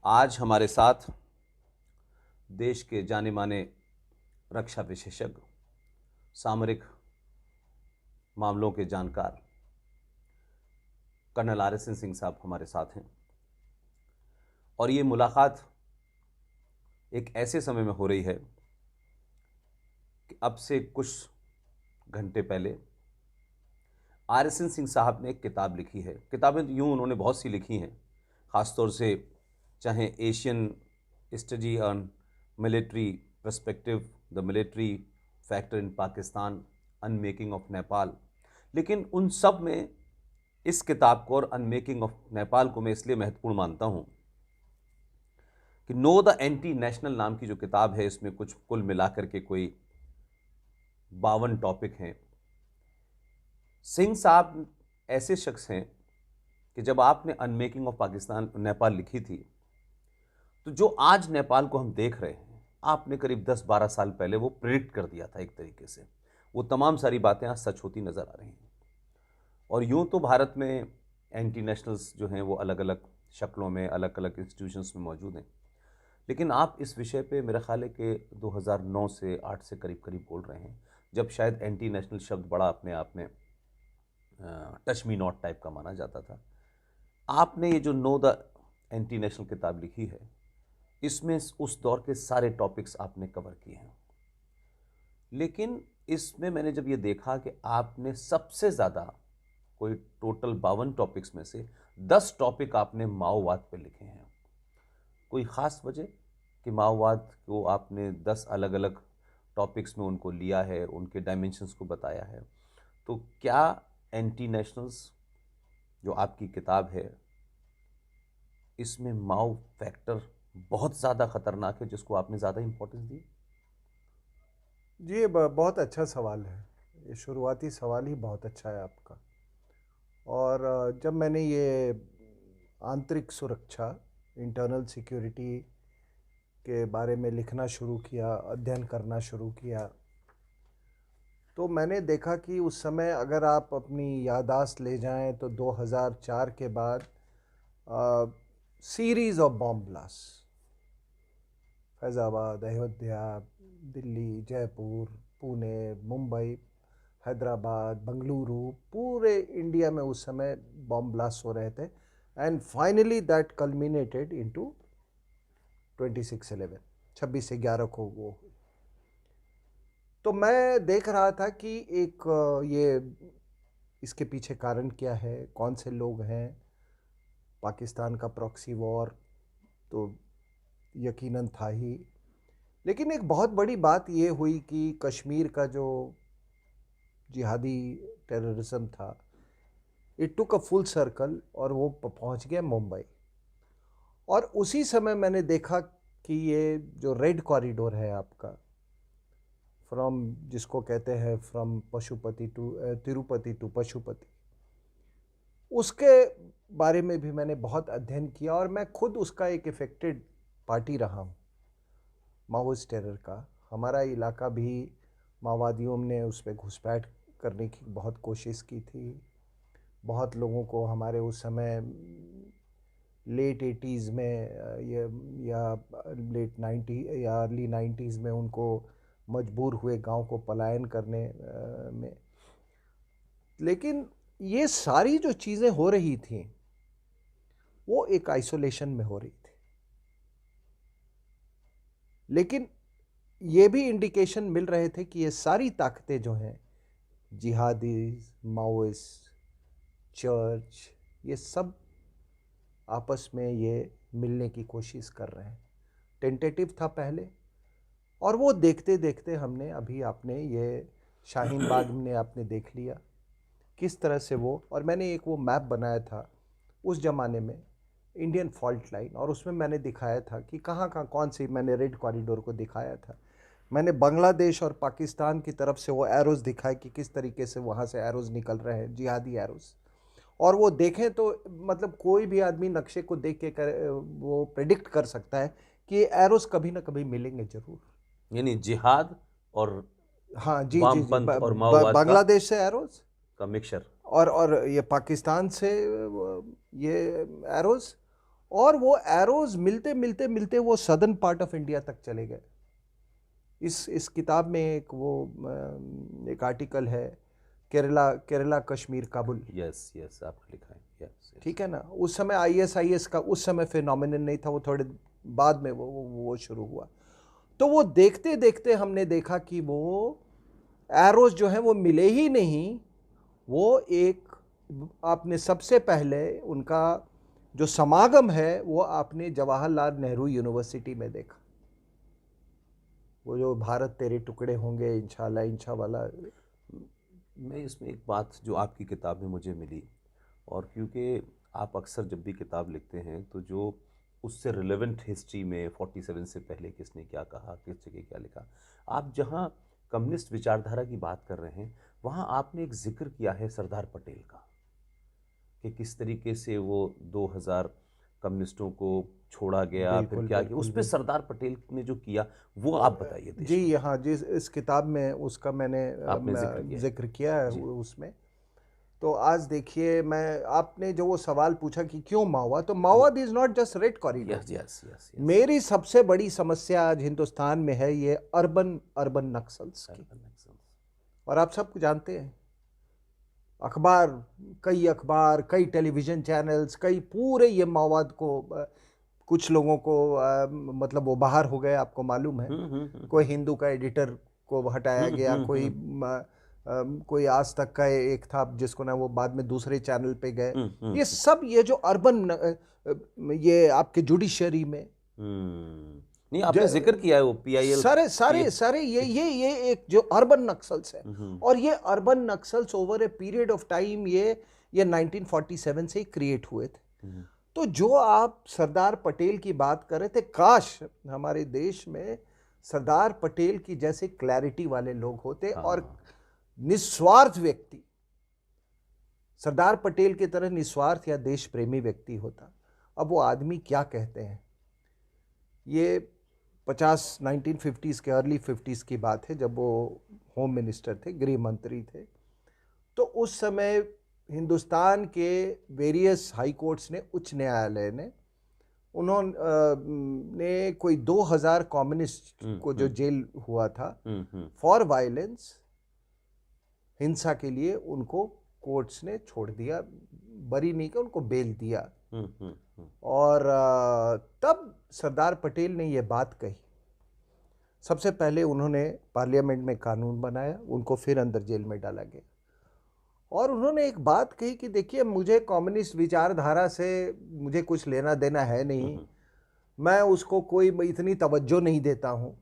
आज हमारे साथ देश के जाने माने रक्षा विशेषज्ञ, सामरिक मामलों के जानकार कर्नल RSN सिंह साहब हमारे साथ हैं। और ये मुलाकात एक ऐसे समय में हो रही है कि अब से कुछ घंटे पहले RSN सिंह साहब ने एक किताब लिखी है। किताबें यूँ उन्होंने बहुत सी लिखी हैं, ख़ासतौर से चाहे Asian study on military perspective, the military factor in Pakistan, unmaking of Nepal. लेकिन उन सब में इस किताब को और अनमेकिंग ऑफ नेपाल को मैं इसलिए महत्वपूर्ण मानता हूँ कि नो द एंटी नेशनल नाम की जो किताब है, इसमें कुछ कुल मिलाकर के कोई 52 टॉपिक हैं। सिंह साहब ऐसे शख्स हैं कि जब आपने अनमेकिंग ऑफ पाकिस्तान नेपाल लिखी थी, तो जो आज नेपाल को हम देख रहे हैं, आपने करीब 10-12 साल पहले वो प्रेडिक्ट कर दिया था। एक तरीके से वो तमाम सारी बातें आज सच होती नज़र आ रही हैं। और यूँ तो भारत में एंटी नेशनल्स जो हैं वो अलग अलग शक्लों में, अलग अलग इंस्टीट्यूशंस में मौजूद हैं, लेकिन आप इस विषय पे मेरा ख्याल है कि 2009 से 8 से करीब करीब बोल रहे हैं, जब शायद एंटी नेशनल शब्द बड़ा अपने आप में टच मी नॉट टाइप का माना जाता था। आपने ये जो नो द एंटी नेशनल किताब लिखी है, इसमें उस दौर के सारे टॉपिक्स आपने कवर किए हैं। लेकिन इसमें मैंने जब ये देखा कि आपने सबसे ज़्यादा, कोई टोटल 52 टॉपिक्स में से 10 टॉपिक आपने माओवाद पे लिखे हैं। कोई ख़ास वजह कि माओवाद को आपने 10 अलग अलग टॉपिक्स में उनको लिया है, उनके डायमेंशंस को बताया है? तो क्या एंटी नेशनल्स जो आपकी किताब है, इसमें माओ फैक्टर बहुत ज़्यादा ख़तरनाक है जिसको आपने ज़्यादा इम्पोर्टेंस दी? जी, ये बहुत अच्छा सवाल है। ये शुरुआती सवाल ही बहुत अच्छा है आपका। और जब मैंने ये आंतरिक सुरक्षा, इंटरनल सिक्योरिटी के बारे में लिखना शुरू किया, अध्ययन करना शुरू किया, तो मैंने देखा कि उस समय अगर आप अपनी याददाश्त ले जाएं तो 2004 के बाद series of bomb blast, Faizabad, Ayodhya, Delhi, Jaipur, Pune, Mumbai, Hyderabad, Bengaluru, पूरे इंडिया में उस समय बॉम्ब ब्लास्ट हो रहे थे। And finally that culminated into 26/11, 26/11 को वो हुई। तो मैं देख रहा था कि एक ये इसके पीछे कारण क्या है, कौन से लोग हैं। पाकिस्तान का प्रॉक्सी वॉर तो यकीनन था ही, लेकिन एक बहुत बड़ी बात ये हुई कि कश्मीर का जो जिहादी टेररिज्म था, it took a full circle और वो पहुंच गया मुंबई। और उसी समय मैंने देखा कि ये जो रेड कॉरिडोर है आपका, फ्रॉम, जिसको कहते हैं from Pashupati to Tirupati to Pashupati, उसके बारे में भी मैंने बहुत अध्ययन किया। और मैं खुद उसका एक इफेक्टेड पार्टी रहा हूँ, माओइस्ट टेरर का। हमारा इलाका भी माओवादियों ने उस पर घुसपैठ करने की बहुत कोशिश की थी। बहुत लोगों को हमारे उस समय लेट 80s में या लेट 90 या अर्ली 90s में उनको मजबूर हुए गांव को पलायन करने में। लेकिन ये सारी जो चीज़ें हो रही थी वो एक आइसोलेशन में हो रही थी, लेकिन ये भी इंडिकेशन मिल रहे थे कि ये सारी ताकतें जो हैं, जिहादी, माओइस्ट, चर्च, ये सब आपस में ये मिलने की कोशिश कर रहे हैं। टेंटेटिव था पहले, और वो देखते देखते हमने अभी आपने ये शाहीन बाग में आपने देख लिया किस तरह से वो। और मैंने एक वो मैप बनाया था उस ज़माने में, इंडियन फॉल्ट लाइन, और उसमें मैंने दिखाया था कि कहाँ कहाँ कौन सी, मैंने रेड कॉरिडोर को दिखाया था। मैंने बांग्लादेश और पाकिस्तान की तरफ से वो एरोज़ दिखाए कि किस तरीके से वहाँ से एरोज़ निकल रहे हैं, जिहादी एरोज़। और वो देखें तो मतलब कोई भी आदमी नक्शे को देख के वो प्रेडिक्ट कर सकता है कि एरोज़ कभी ना कभी मिलेंगे ज़रूर। यानी जिहाद और हाँ जी जी जी, वामपंथ और माओवाद बांग्लादेश से एरोज़ का मिक्सचर। और ये पाकिस्तान से ये एरोज़, और वो एरोज मिलते मिलते मिलते वो सदर्न पार्ट ऑफ इंडिया तक चले गए। इस किताब में एक आर्टिकल है, केरला कश्मीर काबुल। यस यस, आपने लिखा है, यस। ठीक है ना, उस समय ISIS का उस समय फिनोमिनन नहीं था, वो थोड़े बाद में वो शुरू हुआ। तो वो देखते देखते हमने देखा कि वो एरोज जो हैं वो मिले ही नहीं। वो एक, आपने सबसे पहले उनका जो समागम है वो आपने जवाहरलाल नेहरू यूनिवर्सिटी में देखा। वो जो भारत तेरे टुकड़े होंगे इंशाल्लाह इंशाल्लाह। मैं इसमें एक बात जो आपकी किताब में मुझे मिली, और क्योंकि आप अक्सर जब भी किताब लिखते हैं तो जो उससे रिलेवेंट हिस्ट्री में 47 से पहले किसने क्या कहा, किस जगह क्या लिखा, आप जहाँ कम्युनिस्ट विचारधारा की बात कर रहे हैं वहाँ आपने एक जिक्र किया है सरदार पटेल का, कि किस तरीके से वो 2000 कम्युनिस्टों को छोड़ा गया, फिर क्या किया, उस पर सरदार पटेल ने जो किया वो आप बताइए। जी हाँ, जिस इस किताब में उसका मैंने जिक्र किया है उसमें। तो आज देखिए, आपने जो वो सवाल पूछा कि क्यों माओवाद, तो माओवाद is not just red corridor. Yes. मेरी सबसे बड़ी समस्या आज हिंदुस्तान में है ये अर्बन नक्सल्स की। और आप सब जानते हैं, अखबार, कई टेलीविजन चैनल्स, कई पूरे ये माओवाद को, कुछ लोगों को मतलब वो बाहर हो गए, आपको मालूम है। कोई हिंदू का एडिटर को हटाया गया, कोई आज तक का एक था जिसको ना वो बाद में दूसरे चैनल पे गए। ये सब ये जो अर्बन, ये आपके जुडिशरी में नहीं, आपने जिक्र किया है वो PIL, सारे ये एक जो अर्बन नक्सल्स है। और ये urban Naxals over a period of time ये 1947 से क्रिएट हुए थे। तो जो आप सरदार पटेल की बात कर रहे थे, काश हमारे देश में सरदार पटेल की जैसे क्लैरिटी वाले लोग होते और निस्वार्थ व्यक्ति, सरदार पटेल की तरह निस्वार्थ या देश प्रेमी व्यक्ति होता। अब वो आदमी क्या कहते हैं, ये 1950s के अर्ली 50s की बात है, जब वो होम मिनिस्टर थे, गृह मंत्री थे। तो उस समय हिंदुस्तान के वेरियस हाई कोर्ट्स ने, उच्च न्यायालय ने, उन्होंने कोई 2000 कम्युनिस्ट को जो जेल हुआ था फॉर वायलेंस, हिंसा के लिए, उनको कोर्ट्स ने छोड़ दिया, बरी नहीं किया, उनको बेल दिया। और तब सरदार पटेल ने ये बात कही। सबसे पहले उन्होंने पार्लियामेंट में कानून बनाया, उनको फिर अंदर जेल में डाला गया। और उन्होंने एक बात कही कि देखिए, मुझे कम्युनिस्ट विचारधारा से मुझे कुछ लेना देना है नहीं, मैं उसको कोई इतनी तवज्जो नहीं देता हूं,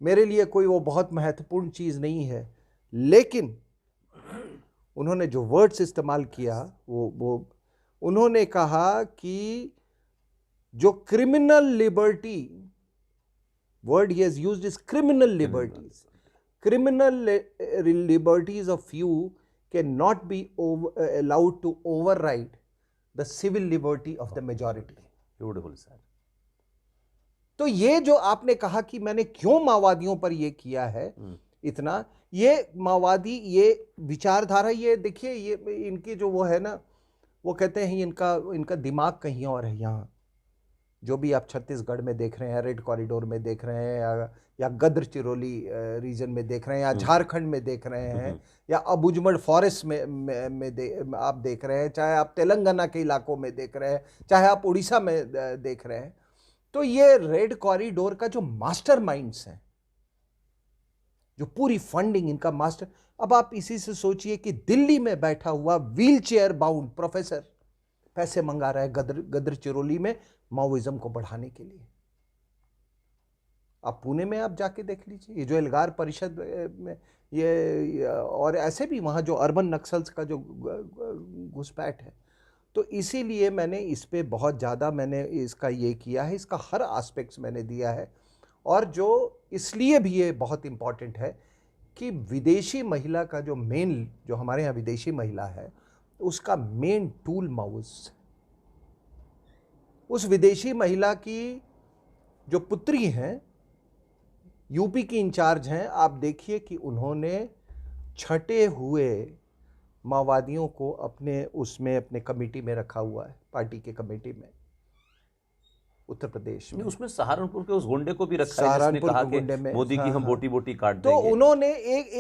मेरे लिए कोई वो बहुत महत्वपूर्ण चीज नहीं है। लेकिन उन्होंने जो वर्ड्स इस्तेमाल किया, वो उन्होंने कहा कि जो criminal liberty, word he has used is criminal liberties, criminal liberties of few cannot be allowed to override the civil liberty of the majority. Beautiful sir. तो ये जो आपने कहा कि मैंने क्यों माओवादियों पर ये किया है इतना, ये माओवादी, ये विचारधारा, ये देखिए, ये इनकी जो वो है ना, वो कहते हैं इनका दिमाग कहीं और है। यहाँ जो भी आप छत्तीसगढ़ में देख रहे हैं, रेड कॉरिडोर में देख रहे हैं, या गद्र चिरोली रीजन में देख रहे हैं, या झारखंड में देख रहे हैं, या अबुजमड़ फॉरेस्ट में आप देख रहे हैं, चाहे आप तेलंगाना के इलाकों में देख रहे हैं, चाहे आप उड़ीसा में देख रहे हैं, तो ये रेड कॉरिडोर का जो मास्टर माइंड्स हैं, जो पूरी फंडिंग इनका मास्टर। अब आप इसी से सोचिए कि दिल्ली में बैठा हुआ व्हील चेयर बाउंड प्रोफेसर पैसे मंगा रहा है गद्र चिरोली में माओइज्म को बढ़ाने के लिए। आप पुणे में आप जाके देख लीजिए, ये जो एल्गार परिषद में ये, और ऐसे भी वहाँ जो अर्बन नक्सल्स का जो घुसपैठ है। तो इसीलिए मैंने इस पे बहुत ज़्यादा मैंने इसका ये किया है, इसका हर एस्पेक्ट्स मैंने दिया है। और जो इसलिए भी ये बहुत इम्पॉर्टेंट है कि विदेशी महिला का जो मेन, जो हमारे यहाँ विदेशी महिला है, उसका मेन टूल माओइस्ट है। उस विदेशी महिला की जो पुत्री हैं, यूपी की इंचार्ज हैं, आप देखिए कि उन्होंने छटे हुए माओवादियों को अपने उसमें अपने कमेटी में रखा हुआ है, पार्टी के कमेटी में उत्तर प्रदेश में। उसमें सहारनपुर के उस गुंडे को भी रखा है जिसने सहारनपुर कहा के कि गुंडे में, मोदी की हाँ हम हाँ। बोटी बोटी काट तो देंगे। उन्होंने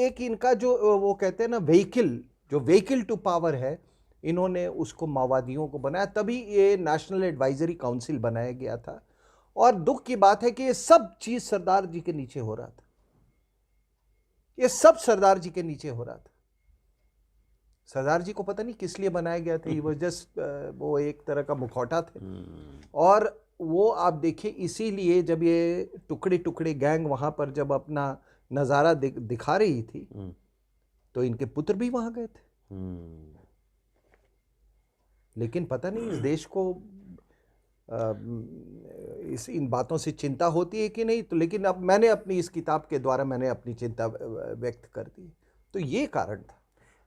एक इनका जो वो कहते हैं ना व्हीकल टू पावर है, इन्होंने उसको माओवादियों को बनाया, तभी ये नेशनल एडवाइजरी काउंसिल बनाया गया था। और दुख की बात है कि ये सब चीज सरदार जी के नीचे हो रहा था, ये सब सरदार जी के नीचे हो रहा था। सरदार जी को पता नहीं किस लिए बनाया गया था, वो जस्ट वो एक तरह का मुखौटा थे। और वो आप देखिए, इसीलिए जब ये टुकड़े टुकड़े गैंग वहां पर जब अपना नज़ारा दिखा रही थी, तो इनके पुत्र भी वहां गए थे। लेकिन पता नहीं इस देश को इन बातों से चिंता होती है कि नहीं। तो लेकिन अब मैंने अपनी इस किताब के द्वारा मैंने अपनी चिंता व्यक्त कर दी। तो ये कारण था।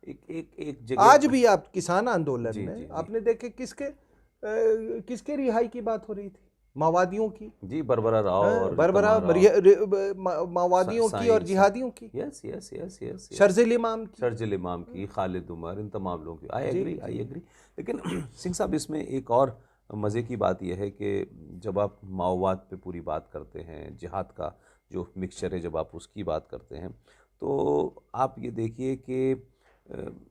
एक जगह आज भी आप किसान आंदोलन जी, में जी, जी। आपने देखे किसके रिहाई की बात हो रही थी, माओवादियों की। जी, बरबरा राव और बरबरा माओवादियों की और जिहादियों की, yes yes yes yes, Sharjeel इमाम की, शर्जिल इमाम की, खालिद उमर, इन तमाम लोगों की। I agree. लेकिन सिंह साहब, इसमें एक और मज़े की बात यह है कि जब आप माओवाद पे पूरी बात करते हैं, जिहाद का जो मिक्सचर है, जब आप उसकी बात करते हैं, तो आप ये देखिए कि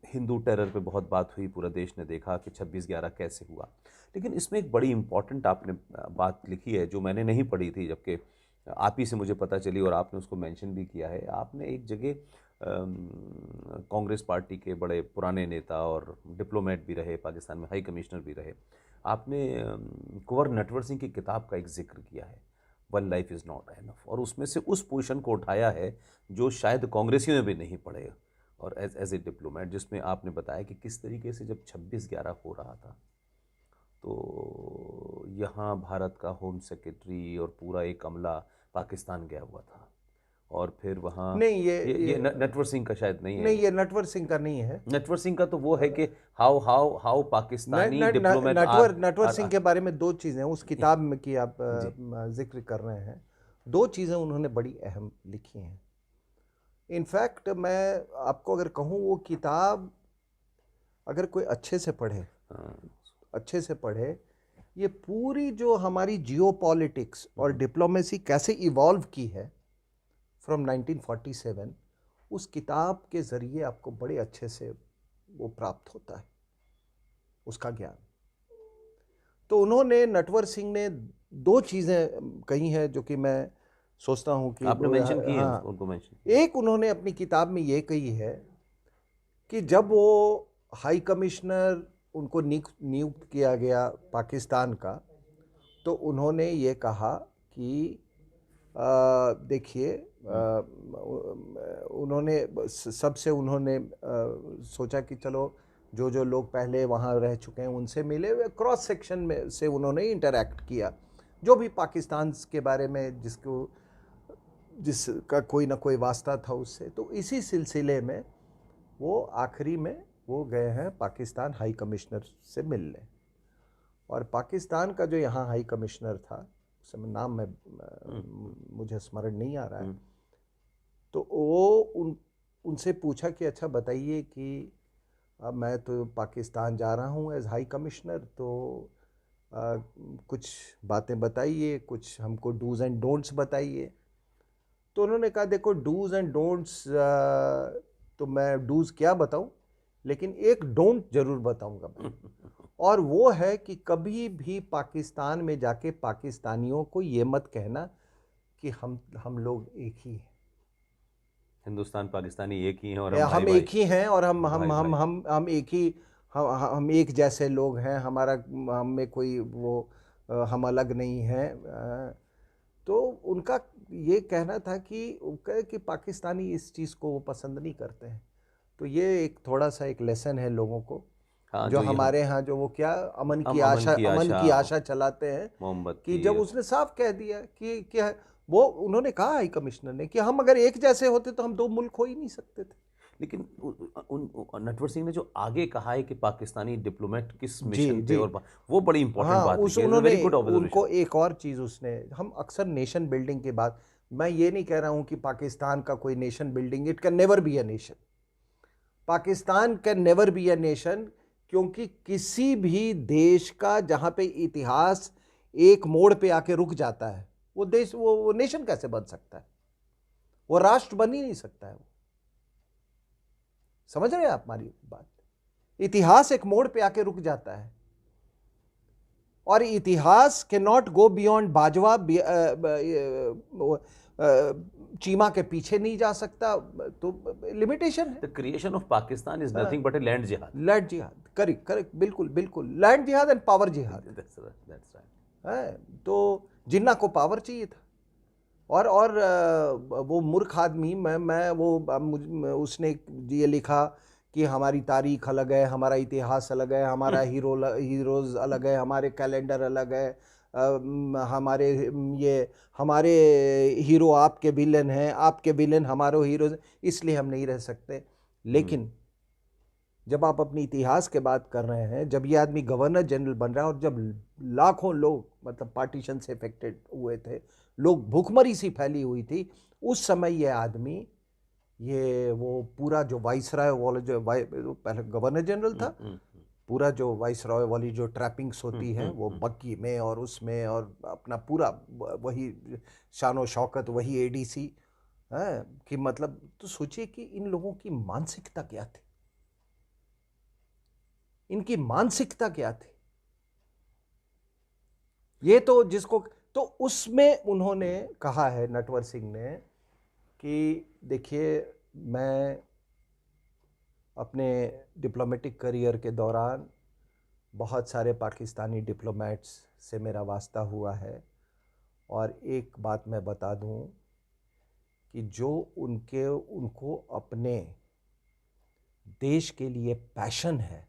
हिंदू टेरर पे बहुत बात हुई, पूरा देश ने देखा कि 26/11 कैसे हुआ। लेकिन इसमें एक बड़ी इम्पॉर्टेंट आपने बात लिखी है जो मैंने नहीं पढ़ी थी, जबकि आप ही से मुझे पता चली और आपने उसको मेंशन भी किया है। आपने एक जगह कांग्रेस पार्टी के बड़े पुराने नेता और डिप्लोमेट भी रहे, पाकिस्तान में हाई कमिश्नर भी रहे, आपने कुंवर नटवर सिंह की किताब का एक जिक्र किया है, one life is not enough, और उसमें से उस पोजीशन को उठाया है जो शायद कांग्रेसियों ने भी नहीं पढ़े, और एज ए डिप्लोमेट, जिसमें आपने बताया कि किस तरीके से जब 26/11 हो रहा था तो यहाँ भारत का होम सेक्रेटरी और पूरा एक अमला पाकिस्तान गया हुआ था, और फिर वहाँ नहीं ये नटवर सिंह का शायद नहीं है। नहीं, ये नटवर सिंह का नहीं है। नटवर सिंह का तो वो है कि हाउ पाकिस्तानी डिप्लोमेट नटवर सिंह के बारे में दो चीज़ें उस किताब में की आप जिक्र कर रहे हैं, दो चीज़ें उन्होंने बड़ी अहम लिखी हैं। इनफैक्ट मैं आपको अगर कहूँ, वो किताब अगर कोई अच्छे से पढ़े, ये पूरी जो हमारी जियोपॉलिटिक्स और डिप्लोमेसी कैसे इवॉल्व की है फ्रॉम 1947, उस किताब के ज़रिए आपको बड़े अच्छे से वो प्राप्त होता है, उसका ज्ञान। तो उन्होंने, नटवर सिंह ने दो चीज़ें कही हैं जो कि मैं सोचता हूँ कि आपने मेंशन की है, हाँ, उनको मेंशन। एक उन्होंने अपनी किताब में ये कही है कि जब वो हाई कमिश्नर उनको नियुक्त किया गया पाकिस्तान का, तो उन्होंने ये कहा कि देखिए, उन्होंने सबसे उन्होंने सोचा कि चलो जो लोग पहले वहाँ रह चुके हैं उनसे मिले, क्रॉस सेक्शन में से उन्होंने इंटरैक्ट किया, जो भी पाकिस्तान के बारे में जिसका कोई ना कोई वास्ता था उससे। तो इसी सिलसिले में वो आखिरी में वो गए हैं पाकिस्तान हाई कमिश्नर से मिलने, और पाकिस्तान का जो यहाँ हाई कमिश्नर था, उस समय नाम में मुझे स्मरण नहीं आ रहा है, तो वो उनसे पूछा कि अच्छा बताइए कि अब मैं तो पाकिस्तान जा रहा हूँ एज हाई कमिश्नर, तो कुछ बातें बताइए, कुछ हमको डूज़ एंड डोंट्स बताइए। तो उन्होंने कहा देखो, डूज़ एंड डोंट्स तो मैं डूज़ क्या बताऊं, लेकिन एक डोंट जरूर बताऊंगा मैं, और वो है कि कभी भी पाकिस्तान में जाके पाकिस्तानियों को ये मत कहना कि हम लोग एक ही हैं, हिंदुस्तान पाकिस्तानी एक ही हैं, और हम एक ही हैं, और हम एक ही, हम एक जैसे लोग हैं, हम में कोई वो हम अलग नहीं हैं। तो उनका ये कहना था कि पाकिस्तानी इस चीज़ को वो पसंद नहीं करते हैं। तो ये एक थोड़ा सा एक लेसन है लोगों को, हाँ, जो हमारे यहाँ जो वो क्या अमन की आशा चलाते हैं, कि जब उसने साफ कह दिया कि क्या वो, उन्होंने कहा हाई कमिश्नर ने कि हम अगर एक जैसे होते तो हम दो मुल्क हो ही नहीं सकते थे। लेकिन नटवर सिंह ने जो आगे कहा है कि पाकिस्तानी डिप्लोमेट किस मिशन पे, और वो बड़ी इंपॉर्टेंट बात है। उन्होंने उनको एक और चीज़ उसने, हम अक्सर नेशन बिल्डिंग के बाद, मैं ये नहीं कह रहा हूँ कि पाकिस्तान का कोई nation building, it can never be a nation, Pakistan can never be a nation, क्योंकि किसी भी देश का जहां पे इतिहास एक मोड़ पे आके रुक जाता है, वो देश वो नेशन कैसे बन सकता है? वो राष्ट्र बन ही नहीं सकता है। वो समझ रहे हैं आप हमारी बात? इतिहास एक मोड़ पे आके रुक जाता है, और इतिहास के not go beyond Bajwa, Cheema के पीछे नहीं जा सकता, तो लिमिटेशन है। The creation of Pakistan is nothing but a land जिहाद। लैंड जिहाद, करेक्ट करेक्ट, बिल्कुल बिल्कुल, लैंड जिहाद एंड पावर जिहाद दैट्स राइट। है। तो जिन्ना को पावर चाहिए था, और वो मूर्ख आदमी, मैं वो उसने ये लिखा कि हमारी तारीख अलग है, हमारा इतिहास अलग है, हमारा हीरोज अलग है, हमारे कैलेंडर अलग है, हमारे हीरो आपके विलन हैं, आपके विलन हमारे हीरोज, इसलिए हम नहीं रह सकते। लेकिन जब आप अपनी इतिहास के बात कर रहे हैं, जब ये आदमी गवर्नर जनरल बन रहा है, और जब लाखों लोग मतलब पार्टीशन से इफेक्टेड हुए थे, लोग भूखमरी सी फैली हुई थी, उस समय ये आदमी, ये वो पूरा जो वाइसराय वाला जो पहले गवर्नर जनरल था, पूरा जो वाइसराय वाली जो ट्रैपिंग्स होती है, वो बग्गी में और उसमें, और अपना पूरा वही शानो शौकत, वही एडीसी है कि मतलब, तो सोचिए कि इन लोगों की मानसिकता क्या थी, इनकी मानसिकता क्या थी। ये तो जिसको, तो उसमें उन्होंने कहा है, नटवर सिंह ने, कि देखिए, मैं अपने डिप्लोमेटिक करियर के दौरान बहुत सारे पाकिस्तानी डिप्लोमेट्स से मेरा वास्ता हुआ है, और एक बात मैं बता दूं कि जो उनको अपने देश के लिए पैशन है,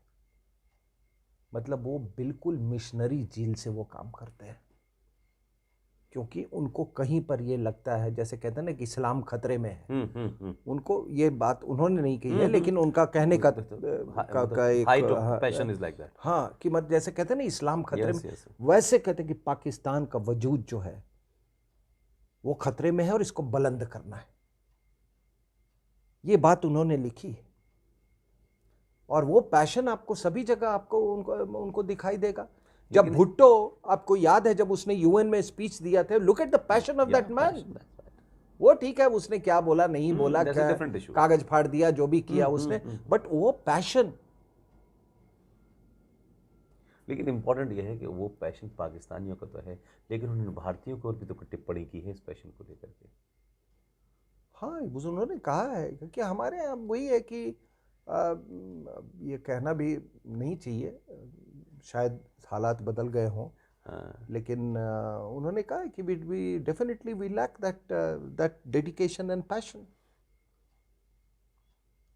मतलब वो बिल्कुल मिशनरी जील से वो काम करते हैं, क्योंकि उनको कहीं पर ये लगता है, जैसे कहते हैं ना कि इस्लाम खतरे में है। उनको ये बात उन्होंने नहीं कही है, लेकिन उनका कहने का एक height of passion is like that. हाँ, कि मतलब जैसे कहते हैं ना इस्लाम खतरे में, वैसे कहते हैं कि पाकिस्तान का वजूद जो है वो खतरे में है, और इसको बुलंद करना है। ये बात उन्होंने लिखी है, और वो पैशन आपको सभी जगह आपको उनको दिखाई देगा। जब भुट्टो, आपको याद है जब उसने यूएन में स्पीच दिया था, look at the passion of that man. वो ठीक है, उसने क्या बोला नहीं बोला, क्या कागज फाड़ दिया, जो भी किया उसने, बट वो पैशन। लेकिन इंपॉर्टेंट ये है कि वो पैशन पाकिस्तानियों का तो है, लेकिन उन्होंने भारतीयों को भी तो टिप्पणी की है इस पैशन को लेकर के। हाँ, उन्होंने कहा है कि हमारे यहाँ वही है कि ये कहना भी नहीं चाहिए, शायद हालात बदल गए हों, लेकिन उन्होंने कहा है कि we definitely we lack that dedication and passion.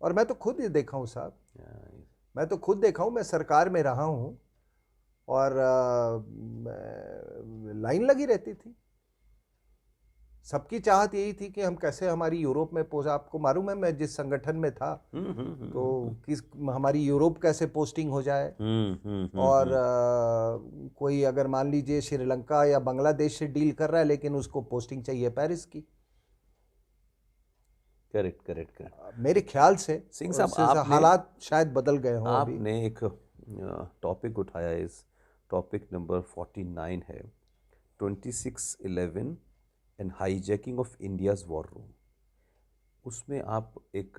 और मैं तो खुद ही देखा हूँ साहब, मैं तो खुद देखा हूँ, मैं सरकार में रहा हूँ, और लाइन लगी रहती थी। सबकी चाहत यही थी कि हम कैसे हमारी यूरोप में आपको मालूम है मैं जिस संगठन में था, तो हमारी यूरोप कैसे पोस्टिंग हो जाए, और कोई अगर मान लीजिए श्रीलंका या बांग्लादेश से डील कर रहा है, लेकिन उसको पोस्टिंग चाहिए पेरिस की। करेक्ट। मेरे ख्याल से सिंह साहब, हालात शायद बदल गए हों। आपने एक टॉपिक उठाया, इस टॉपिक नंबर 49 है, 26/11 and hijacking of India's war room. उसमें आप एक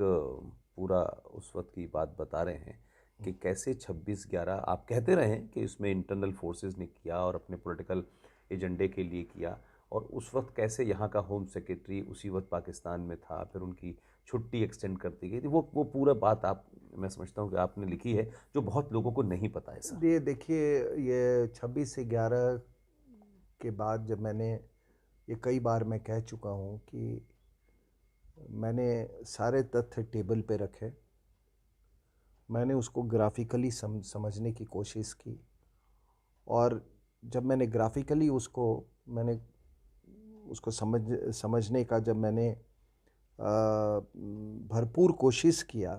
पूरा उस वक्त की बात बता रहे हैं कि कैसे 26/11, आप कहते रहे हैं कि इसमें इंटरनल फोर्सेस ने किया और अपने पॉलिटिकल एजेंडे के लिए किया, और उस वक्त कैसे यहाँ का होम सेक्रेटरी उसी वक्त पाकिस्तान में था, फिर उनकी छुट्टी एक्सटेंड कर दी गई थी। वो पूरा बात मैं समझता हूँ कि आपने लिखी है, जो बहुत लोगों को नहीं पता है सर। ये देखिए, ये 26/11 के बाद जब मैंने, ये कई बार मैं कह चुका हूँ कि मैंने सारे तथ्य टेबल पे रखे, मैंने उसको ग्राफिकली समझने की कोशिश की, और जब मैंने ग्राफिकली मैंने उसको समझने का जब मैंने भरपूर कोशिश किया,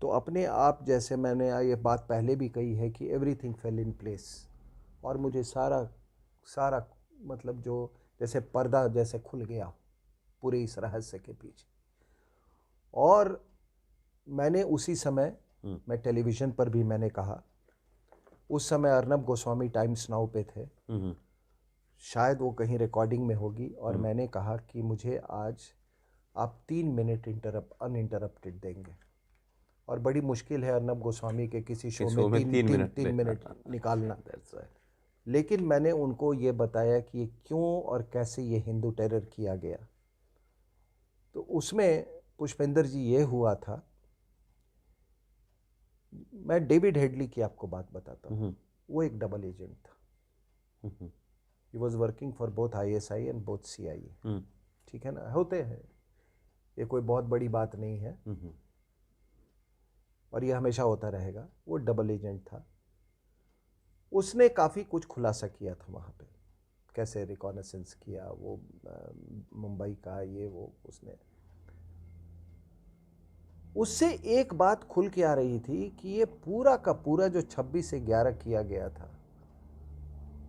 तो अपने आप, जैसे मैंने ये बात पहले भी कही है कि एवरीथिंग फेल इन प्लेस, और मुझे सारा मतलब जो जैसे पर्दा जैसे खुल गया पूरे इस रहस्य के पीछे। और मैंने उसी समय, मैं टेलीविज़न पर भी मैंने कहा, उस समय अर्नब गोस्वामी टाइम्स नाउ पे थे, शायद वो कहीं रिकॉर्डिंग में होगी, और मैंने कहा कि मुझे आज आप 3 मिनट अनइंटरप्टेड देंगे, और बड़ी मुश्किल है अर्नब गोस्वामी के किसी शो में 3 मिनट निकालना। लेकिन मैंने उनको ये बताया कि ये क्यों और कैसे ये हिंदू टेरर किया गया। तो उसमें पुष्पेंद्र जी ये हुआ था, मैं डेविड हेडली की आपको बात बताता हूँ। वो एक डबल एजेंट था। He was working for both ISI and both CIA। ठीक है ना, होते हैं, ये कोई बहुत बड़ी बात नहीं है, और ये हमेशा होता रहेगा। वो डबल एजेंट था। उसने काफ़ी कुछ खुलासा किया था वहाँ पे, कैसे रिकॉनेसेंस किया वो मुंबई का, ये वो। उससे एक बात खुल के आ रही थी कि ये पूरा का पूरा जो 26 से 11 किया गया था,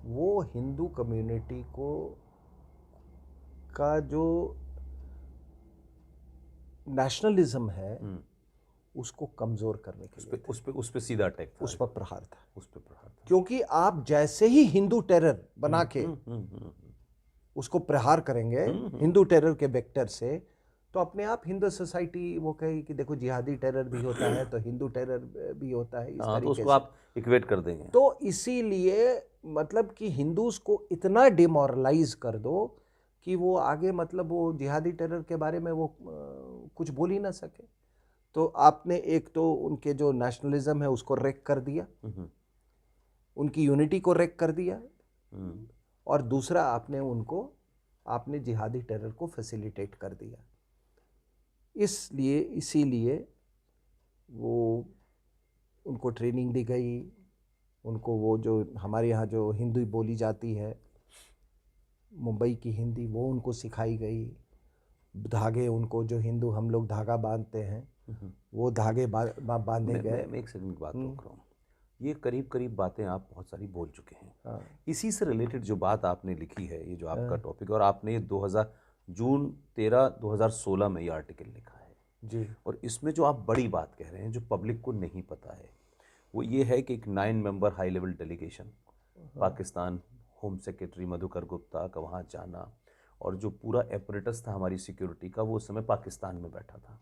वो हिंदू कम्युनिटी का जो नेशनलिज्म है उसको कमज़ोर करने के लिए, उस पे सीधा अटैक था, उस पर प्रहार था। क्योंकि आप जैसे ही हिंदू टेरर बना के उसको प्रहार करेंगे हिंदू टेरर के वेक्टर से, तो अपने आप हिंदू सोसाइटी वो कहे कि देखो जिहादी टेरर भी होता है तो हिंदू टेरर भी होता है, इस तरीके तो उसको आप इक्वेट कर देंगे। तो इसीलिए मतलब कि हिंदूज को इतना डिमोरलाइज कर दो कि वो आगे मतलब वो जिहादी टेरर के बारे में वो कुछ बोल ही ना सके। तो आपने एक तो उनके जो नेशनलिज्म है उसको रेक कर दिया, उनकी यूनिटी को रेक कर दिया, और दूसरा आपने जिहादी टेरर को फैसिलिटेट कर दिया। इसीलिए वो उनको ट्रेनिंग दी गई, उनको वो जो हमारे यहाँ जो हिंदी बोली जाती है, मुंबई की हिंदी, वो उनको सिखाई गई। धागे उनको जो हिंदू हम लोग धागा बांधते हैं, वो धागे बांधे गए। मैं एक सेकंड की बात रोक रहा हूँ। ये करीब करीब बातें आप बहुत सारी बोल चुके हैं। इसी से रिलेटेड जो बात आपने लिखी है, ये जो आपका टॉपिक, और आपने जून 13, 2016 में ये आर्टिकल लिखा है जी, और इसमें जो आप बड़ी बात कह रहे हैं जो पब्लिक को नहीं पता है, वो ये है कि एक 9 member high level delegation, Pakistan home secretary Madhukar Gupta का वहाँ जाना, और जो पूरा एपरेटस था हमारी सिक्योरिटी का वो उस समय पाकिस्तान में बैठा था।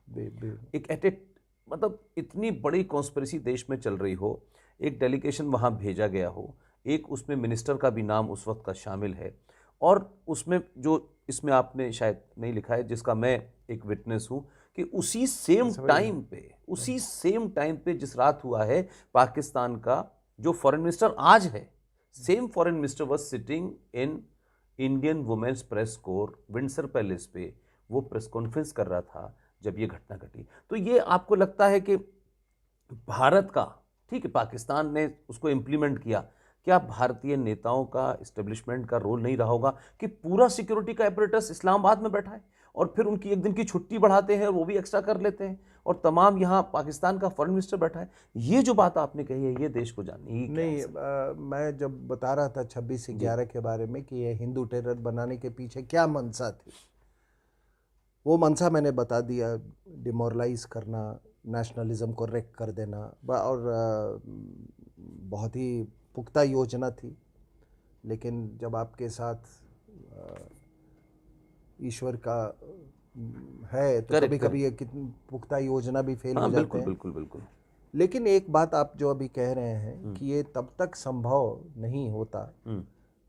एक मतलब इतनी बड़ी कॉन्स्पिरेसी देश में चल रही हो, एक डेलीगेशन वहाँ भेजा गया हो, एक उसमें मिनिस्टर का भी नाम उस वक्त का शामिल है, और उसमें जो इसमें आपने शायद नहीं लिखा है, जिसका मैं एक विटनेस हूँ, कि उसी सेम टाइम पे जिस रात हुआ है, पाकिस्तान का जो फॉरेन मिनिस्टर आज है, same foreign minister was sitting in Indian women's press corps Windsor palace पे, वो प्रेस कॉन्फ्रेंस कर रहा था जब ये घटना घटी। तो ये आपको लगता है कि भारत का, ठीक है पाकिस्तान ने उसको इम्प्लीमेंट किया, क्या भारतीय नेताओं का, इस्टेब्लिशमेंट का रोल नहीं रहा होगा कि पूरा सिक्योरिटी का एपरेटस इस्लामाबाद में बैठा है और फिर उनकी एक दिन की छुट्टी बढ़ाते हैं, वो भी एक्स्ट्रा कर लेते हैं, और तमाम यहाँ पाकिस्तान का फॉरेन मिनिस्टर बैठा है। ये जो बात आपने कही है, ये देश को जाननी नहीं। मैं जब बता रहा था 26 से 11 के बारे में कि ये हिंदू टेरर बनाने के पीछे क्या मंशा थी, वो मंशा मैंने बता दिया। डिमोरलाइज करना, नेशनलिज्म को रेक कर देना, और बहुत ही पुख्ता योजना थी। लेकिन जब आपके साथ ईश्वर का है तो कभी कभी ये कितनी पुख्ता योजना भी फेल हो जाते हैं। बिल्कुल। लेकिन एक बात आप जो अभी कह रहे हैं कि ये तब तक संभव नहीं होता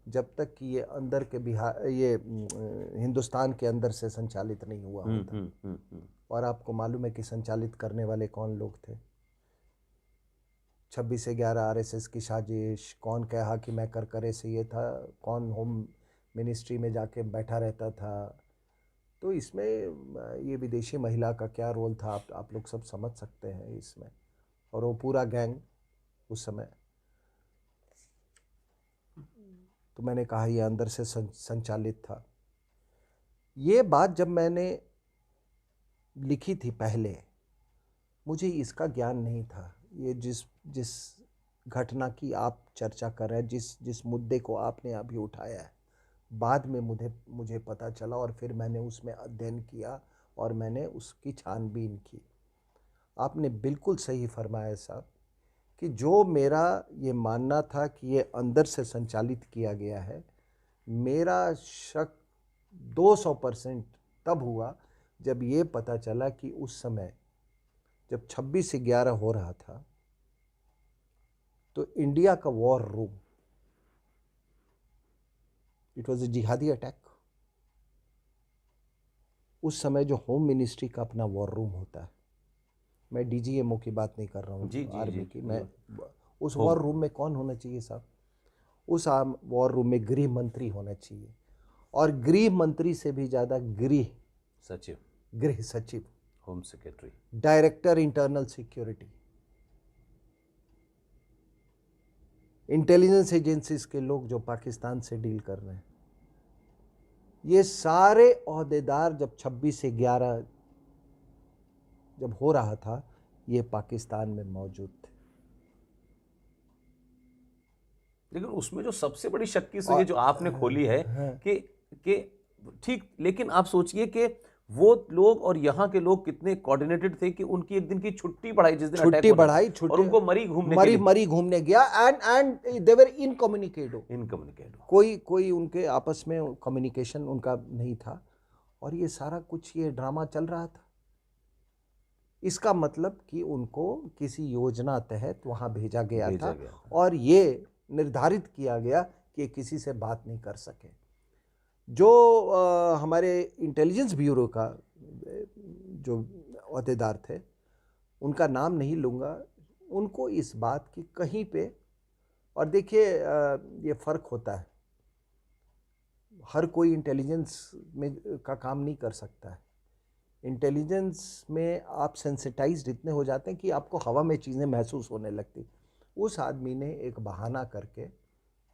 जब तक कि ये अंदर के ये हिंदुस्तान के अंदर से संचालित नहीं हुआ होता। और आपको मालूम है कि संचालित करने वाले कौन लोग थे? 26 से 11 RSS की साजिश, कौन कहा कि मैं करकरे से ये था, कौन होम मिनिस्ट्री में जाके बैठा रहता था। तो इसमें ये विदेशी महिला का क्या रोल था, आप लोग सब समझ सकते हैं इसमें। और वो पूरा गैंग उस समय, तो मैंने कहा ये अंदर से संचालित था। ये बात जब मैंने लिखी थी पहले, मुझे इसका ज्ञान नहीं था। ये जिस घटना की आप चर्चा कर रहे हैं, जिस मुद्दे को आपने अभी उठाया है, बाद में मुझे पता चला, और फिर मैंने उसमें अध्ययन किया और मैंने उसकी छानबीन की। आपने बिल्कुल सही फरमाया साहब कि जो मेरा ये मानना था कि ये अंदर से संचालित किया गया है, मेरा शक 200% तब हुआ जब ये पता चला कि उस समय जब 26/11 हो रहा था तो इंडिया का war room, it was a जिहादी अटैक। उस समय जो होम मिनिस्ट्री का अपना वॉर रूम होता है, मैं डीजीएमओ की बात नहीं कर रहा हूँ, जी, जी, आर्मी जी, की, मैं उस होम। वॉर रूम में कौन होना चाहिए साहब? उस वॉर रूम में गृह मंत्री होना चाहिए, और गृह मंत्री से भी ज़्यादा सचिव, गृह सचिव, home secretary, director internal security, intelligence agencies के लोग जो पाकिस्तान से डील कर रहे हैं, ये सारे ओहदेदार जब 26/11 जब हो रहा था, ये पाकिस्तान में मौजूद थे। लेकिन उसमें जो सबसे बड़ी शक की सुई जो आपने खोली है कि ठीक, लेकिन आप सोचिए कि वो लोग और यहाँ के लोग कितने कोऑर्डिनेटेड थे कि उनकी एक दिन की छुट्टी बढ़ाई, जिस दिन अटैक छुट्टी होना था, बढ़ाई, और उनको मरी घूमने गया, एंड दे वर इनकम्युनिकेटो। कोई उनके आपस में कम्युनिकेशन उनका नहीं था, और ये सारा कुछ ये ड्रामा चल रहा था। इसका मतलब कि उनको किसी योजना तहत वहाँ भेजा गया था, और ये निर्धारित किया गया कि ये किसी से बात नहीं कर सके। जो हमारे इंटेलिजेंस ब्यूरो का जो अहदेदार थे, उनका नाम नहीं लूँगा, उनको इस बात की कहीं पे, और देखिए ये फ़र्क होता है, हर कोई इंटेलिजेंस में का काम नहीं कर सकता है। इंटेलिजेंस में आप सेंसिटाइज्ड इतने हो जाते हैं कि आपको हवा में चीज़ें महसूस होने लगती। उस आदमी ने एक बहाना करके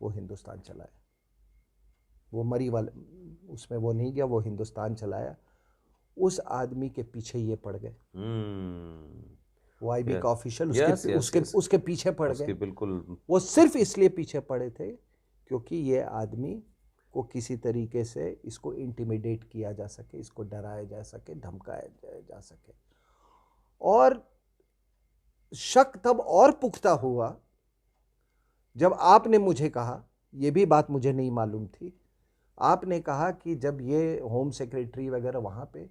वो हिंदुस्तान चलाया, वो मरी वाले उसमें वो नहीं गया, वो हिंदुस्तान चलाया। उस आदमी के पीछे ये पड़ गए, वो आईबी का ऑफिशियल उसके पीछे पड़ गए। बिल्कुल, वो सिर्फ इसलिए पीछे पड़े थे क्योंकि ये आदमी को किसी तरीके से इसको इंटिमिडेट किया जा सके, इसको डराया जा सके, धमकाया जा सके। और शक तब और पुख्ता हुआ जब आपने मुझे कहा, ये भी बात मुझे नहीं मालूम थी, आपने कहा कि जब ये होम सेक्रेटरी वगैरह वहां पे,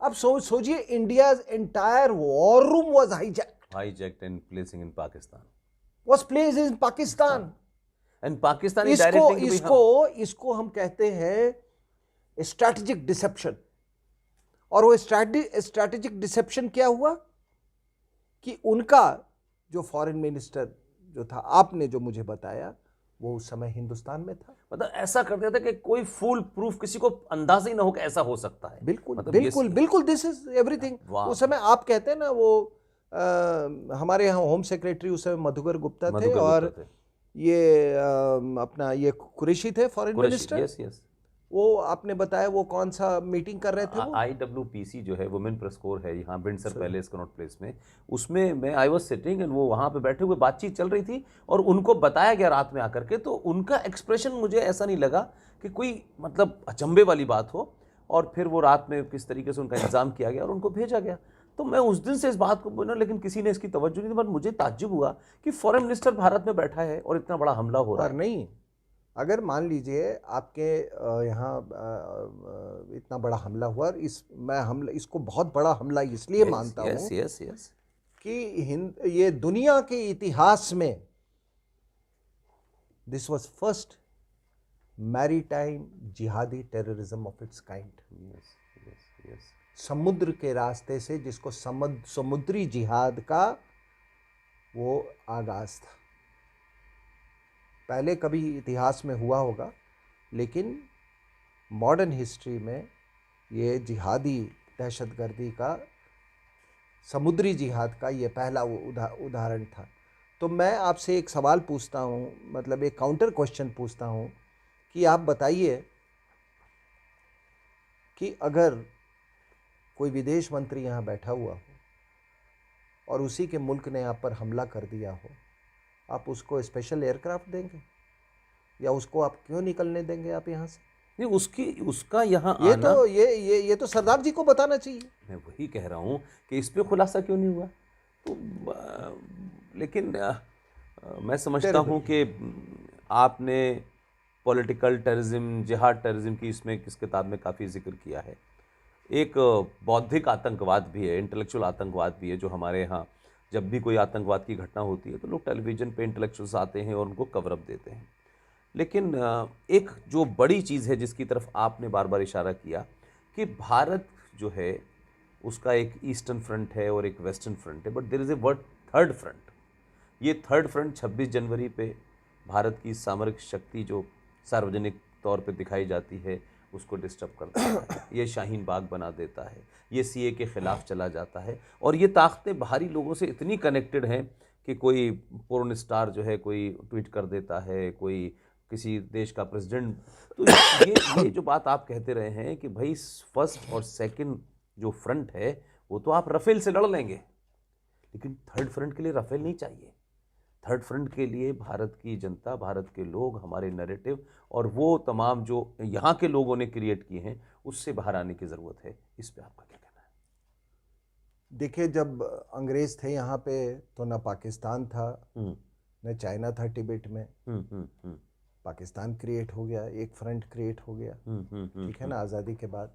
अब सोचिए India's entire war room was hijacked and placing in Pakistan. was placed in Pakistan. And Pakistani directing इसको हम कहते हैं स्ट्रैटेजिक डिसेप्शन। और वो स्ट्रैटेजिक डिसेप्शन क्या हुआ कि उनका जो फॉरेन मिनिस्टर जो था, आपने जो मुझे बताया, वो उस समय हिंदुस्तान में था। मतलब ऐसा करते थे कि कोई फुल प्रूफ किसी को अंदाजा ही ना हो कि ऐसा हो सकता है। बिल्कुल, मतलब बिल्कुल दिस इज एवरीथिंग। उस समय आप कहते हैं ना, वो हमारे यहाँ होम सेक्रेटरी उस समय मधुकर गुप्ता थे, और ये अपना ये कुरैशी थे फॉरेन मिनिस्टर। यस यस, वो आपने बताया वो कौन सा मीटिंग कर रहे थे? वो IWPC जो है, वुमेन प्रेस कोर है यहाँ विंडसर पैलेस कनॉट प्लेस में, उसमें मैं आई वाज सिटिंग एंड वो वहाँ पे बैठे हुए बातचीत चल रही थी, और उनको बताया गया रात में आकर के, तो उनका एक्सप्रेशन मुझे ऐसा नहीं लगा कि कोई मतलब अचंभे वाली बात हो, और फिर वो रात में किस तरीके से उनका इंतजाम किया गया और उनको भेजा गया। तो मैं उस दिन से इस बात को बोला, लेकिन किसी ने इसकी तवज्जो नहीं दी। पर मुझे ताज्जुब हुआ कि फॉरेन मिनिस्टर भारत में बैठा है और इतना बड़ा हमला हो रहा है। नहीं, अगर मान लीजिए आपके यहाँ इतना बड़ा हमला हुआ, मैं इसको बहुत बड़ा हमला इसलिए मानता हूँ कि ये दुनिया के इतिहास में दिस वाज फर्स्ट मैरीटाइम जिहादी टेररिज्म ऑफ इट्स काइंड। समुद्र के रास्ते से, जिसको समुद्री जिहाद का वो आगाज था। पहले कभी इतिहास में हुआ होगा, लेकिन मॉडर्न हिस्ट्री में ये जिहादी दहशतगर्दी का, समुद्री जिहाद का ये पहला वो उदाहरण था। तो मैं आपसे एक सवाल पूछता हूँ, मतलब एक काउंटर क्वेश्चन पूछता हूँ कि आप बताइए कि अगर कोई विदेश मंत्री यहाँ बैठा हुआ हो और उसी के मुल्क ने आप पर हमला कर दिया हो, आप उसको स्पेशल एयरक्राफ्ट देंगे, या उसको आप क्यों निकलने देंगे आप यहाँ से? नहीं, उसका यहाँ ये तो सरदार जी को बताना चाहिए। मैं वही कह रहा हूँ कि इस पे खुलासा क्यों नहीं हुआ? तो लेकिन मैं समझता हूँ कि आपने पॉलिटिकल टेररिज्म, जिहाद टेररिज्म की इसमें इस किताब में काफ़ी जिक्र किया है। एक बौद्धिक आतंकवाद भी है, इंटेलेक्चुअल आतंकवाद भी है, जो हमारे यहाँ जब भी कोई आतंकवाद की घटना होती है तो लोग टेलीविज़न पे इंटेलेक्चुअल्स आते हैं और उनको कवरअप देते हैं। लेकिन एक जो बड़ी चीज़ है जिसकी तरफ आपने बार बार इशारा किया कि भारत जो है उसका एक ईस्टर्न फ्रंट है और एक वेस्टर्न फ्रंट है, but there is a word third front. ये थर्ड फ्रंट 26 जनवरी पे भारत की सामरिक शक्ति जो सार्वजनिक तौर पे दिखाई जाती है उसको डिस्टर्ब करता है, ये शाहीन बाग बना देता है, ये सीए के ख़िलाफ़ चला जाता है। और ये ताकतें बाहरी लोगों से इतनी कनेक्टेड हैं कि कोई पोर्न स्टार जो है कोई ट्वीट कर देता है, कोई किसी देश का प्रेसिडेंट। तो ये जो बात आप कहते रहे हैं कि भाई फर्स्ट और सेकंड जो फ्रंट है वो तो आप राफेल से लड़ लेंगे, लेकिन थर्ड फ्रंट के लिए राफेल नहीं चाहिए। थर्ड फ्रंट के लिए भारत की जनता, भारत के लोग, हमारे नैरेटिव और वो तमाम जो यहाँ के लोगों ने क्रिएट किए हैं उससे बाहर आने की ज़रूरत है। इस पे आपका क्या कहना है? देखिए, जब अंग्रेज थे यहाँ पे तो ना पाकिस्तान था न चाइना था टिबेट में। पाकिस्तान क्रिएट हो गया, एक फ्रंट क्रिएट हो गया, ठीक है ना, आज़ादी के बाद।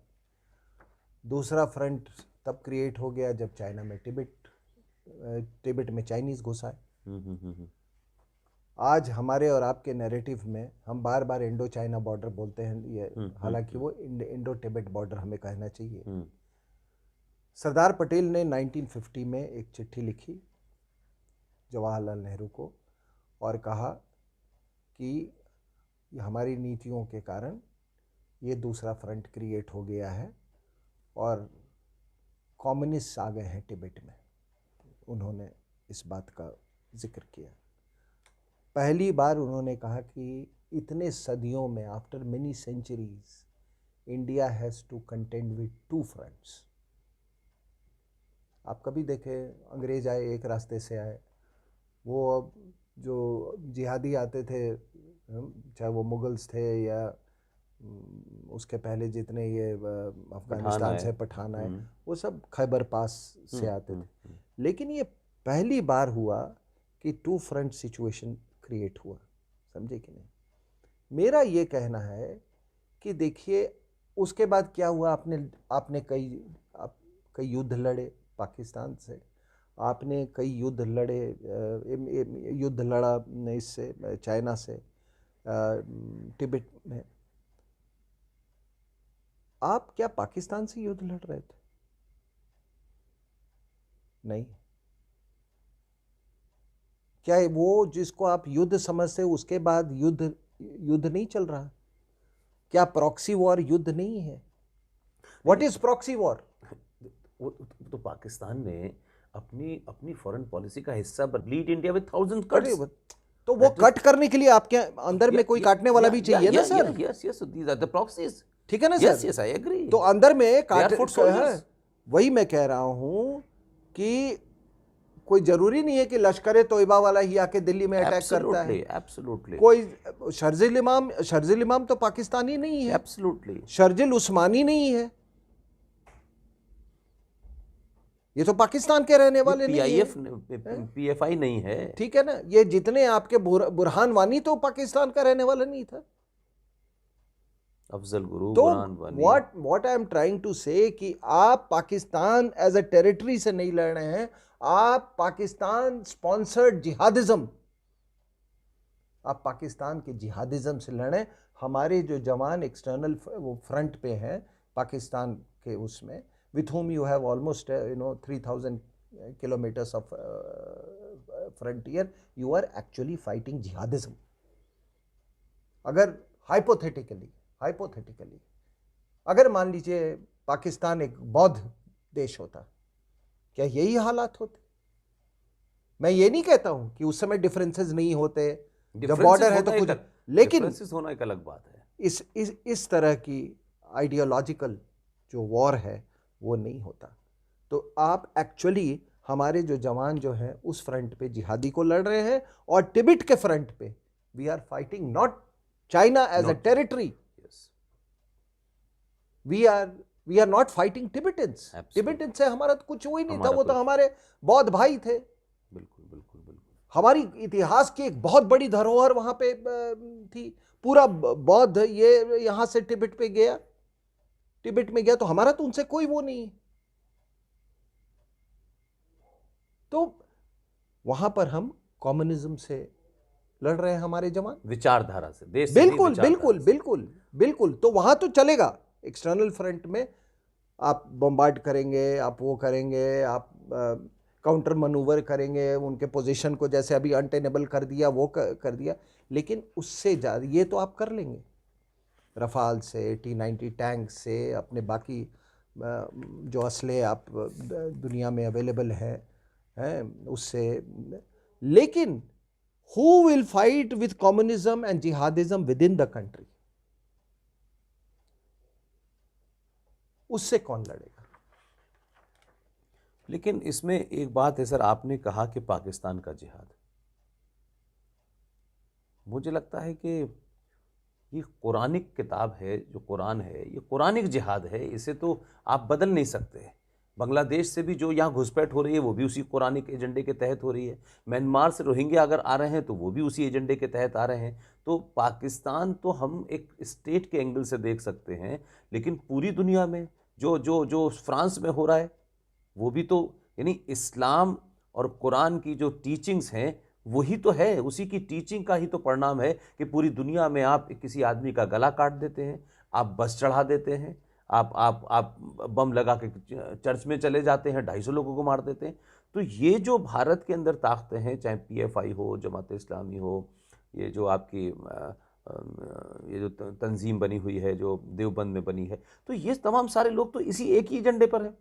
दूसरा फ्रंट तब क्रिएट हो गया जब चाइना में टिबेट में चाइनीज़ घुस आए। आज हमारे और आपके नैरेटिव में हम बार बार इंडो चाइना बॉर्डर बोलते हैं, ये हालांकि वो इंडो टिबेट बॉर्डर हमें कहना चाहिए। सरदार पटेल ने 1950 में एक चिट्ठी लिखी जवाहरलाल नेहरू को और कहा कि हमारी नीतियों के कारण ये दूसरा फ्रंट क्रिएट हो गया है और कम्युनिस्ट आ गए हैं टिबेट में। उन्होंने इस बात का जिक्र किया। पहली बार उन्होंने कहा कि इतने सदियों में, after many centuries, India has to contend with two fronts. आप कभी देखें, अंग्रेज आए एक रास्ते से आए, वो अब जो जिहादी आते थे, चाहे वो मुगल्स थे या उसके पहले जितने ये अफगानिस्तान से पठान आए, वो सब खैबर पास से आते थे। लेकिन ये पहली बार हुआ कि टू फ्रंट सिचुएशन क्रिएट हुआ, समझे कि नहीं? मेरा ये कहना है कि देखिए उसके बाद क्या हुआ, आपने कई युद्ध लड़े पाकिस्तान से, आपने कई युद्ध लड़े, युद्ध लड़ा इससे, चाइना से, तिब्बत में। आप क्या पाकिस्तान से युद्ध लड़ रहे थे? नहीं। क्या वो जिसको आप युद्ध समझते उसके बाद युद्ध नहीं चल रहा? क्या प्रॉक्सी वॉर युद्ध नहीं है? What is proxy war? वो तो पाकिस्तान ने अपनी फॉरेन पॉलिसी का हिस्सा lead India with thousand cuts. तो वो कट करने के लिए आपके अंदर में कोई काटने वाला भी चाहिए ना sir? Yes yes, these are the proxies. ठीक है ना sir? Yes yes, I agree. तो अंदर में वही मैं कह रहा हूं कि कोई जरूरी नहीं है कि लश्कर तोयबा वाला ही आके दिल्ली में अटैक करता है। एब्सोल्युटली। कोई शर्जिल इमाम तो पाकिस्तानी नहीं है। एब्सोल्युटली। शर्जिल उस्मानी नहीं है, ये तो पाकिस्तान के रहने वाले नहीं है। पीएफआई नहीं है, ठीक है ना। ये जितने आपके बुरहान वानी तो पाकिस्तान का रहने वाला नहीं था। अफजल गुरु, तो Burhan Wani. What I am trying to say कि आप पाकिस्तान एज अ टेरिटरी से नहीं लड़ रहे हैं, आप पाकिस्तान स्पॉन्सर्ड जिहादिज्म, आप पाकिस्तान के जिहादिज्म से लड़े। हमारे जो जवान एक्सटर्नल वो फ्रंट पे हैं पाकिस्तान के, उसमें with whom you have almost 3,000 kilometers of frontier, you are actually fighting jihadism. अगर hypothetically अगर मान लीजिए पाकिस्तान एक बौद्ध देश होता, क्या यही हालात होते? मैं ये नहीं कहता हूं कि उस समय डिफरेंसेस नहीं होते, जब बॉर्डर है तो कुछ, लेकिन डिफरेंसेस होना एक अलग बात है। इस तरह की आइडियोलॉजिकल जो वॉर है वो नहीं होता। तो आप एक्चुअली हमारे जो जवान जो हैं उस फ्रंट पे जिहादी को लड़ रहे हैं, और तिब्बत के फ्रंट पे we are fighting not China as a territory, we are we are not fighting Tibetans. Tibetans से हमारा तो कुछ वो ही नहीं था, वो तो हमारे बौद्ध भाई थे। बिल्कुल बिल्कुल बिल्कुल। हमारी इतिहास की एक बहुत बड़ी धरोहर वहां पे थी। पूरा बौद्ध ये यहां से तिब्बत पे गया, तिब्बत में गया, तो हमारा तो उनसे कोई वो नहीं है। तो वहां पर हम कम्युनिज्म से लड़ रहे हैं, हमारे जवान विचारधारा से, देश से नहीं, बिल्कुल विचारधारा बिल्कुल से। बिल्कुल बिल्कुल। तो वहां तो चलेगा, एक्सटर्नल फ्रंट में आप बम्बार्ड करेंगे, आप वो करेंगे, आप काउंटर मनूवर करेंगे, उनके पोजीशन को जैसे अभी अनटेनेबल कर दिया, वो कर दिया, लेकिन उससे ज़्यादा ये तो आप कर लेंगे रफाल से, T-90 टैंक से, अपने बाकी जो असले आप दुनिया में अवेलेबल हैं उससे। लेकिन who will fight with communism and jihadism within the country? उससे कौन लड़ेगा? लेकिन इसमें एक बात है सर, आपने कहा कि पाकिस्तान का जिहाद, मुझे लगता है कि ये कुरानिक किताब है, जो कुरान है, ये कुरानिक जिहाद है, इसे तो आप बदल नहीं सकते। बांग्लादेश से भी जो यहाँ घुसपैठ हो रही है वो भी उसी कुरानिक एजेंडे के तहत हो रही है। म्यांमार से रोहिंग्या अगर आ रहे हैं तो वो भी उसी एजेंडे के तहत आ रहे हैं। तो पाकिस्तान तो हम एक स्टेट के एंगल से देख सकते हैं, लेकिन पूरी दुनिया में जो जो जो फ्रांस में हो रहा है वो भी तो, यानी इस्लाम और कुरान की जो टीचिंग्स हैं वही तो है, उसी की टीचिंग का ही तो परिणाम है कि पूरी दुनिया में आप किसी आदमी का गला काट देते हैं, आप बस चढ़ा देते हैं, आप बम लगा के चर्च में चले जाते हैं, 250 लोगों को मार देते हैं। तो ये जो भारत के अंदर ताकतें हैं, चाहे PFI हो, जमात इस्लामी हो, ये जो आपकी ये जो तंजीम बनी हुई है, जो देवबंद में बनी है, तो ये तमाम सारे लोग तो इसी एक ही एजेंडे पर हैं।